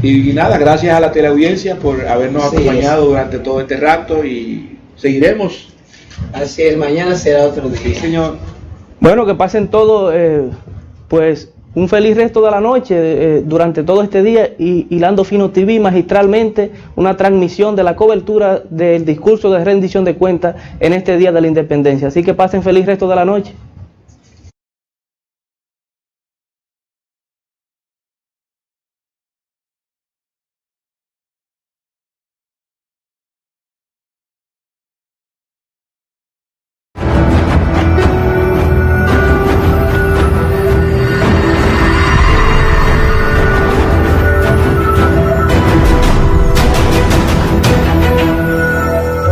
Y nada, gracias a la teleaudiencia por habernos acompañado durante todo este rato y seguiremos. Así es, mañana será otro día. Sí, señor. Bueno, que pasen todo, pues un feliz resto de la noche durante todo este día y Hilando Fino TV magistralmente una transmisión de la cobertura del discurso de rendición de cuentas en este día de la independencia. Así que pasen feliz resto de la noche.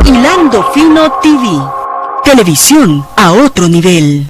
Hilando Fino TV, televisión a otro nivel.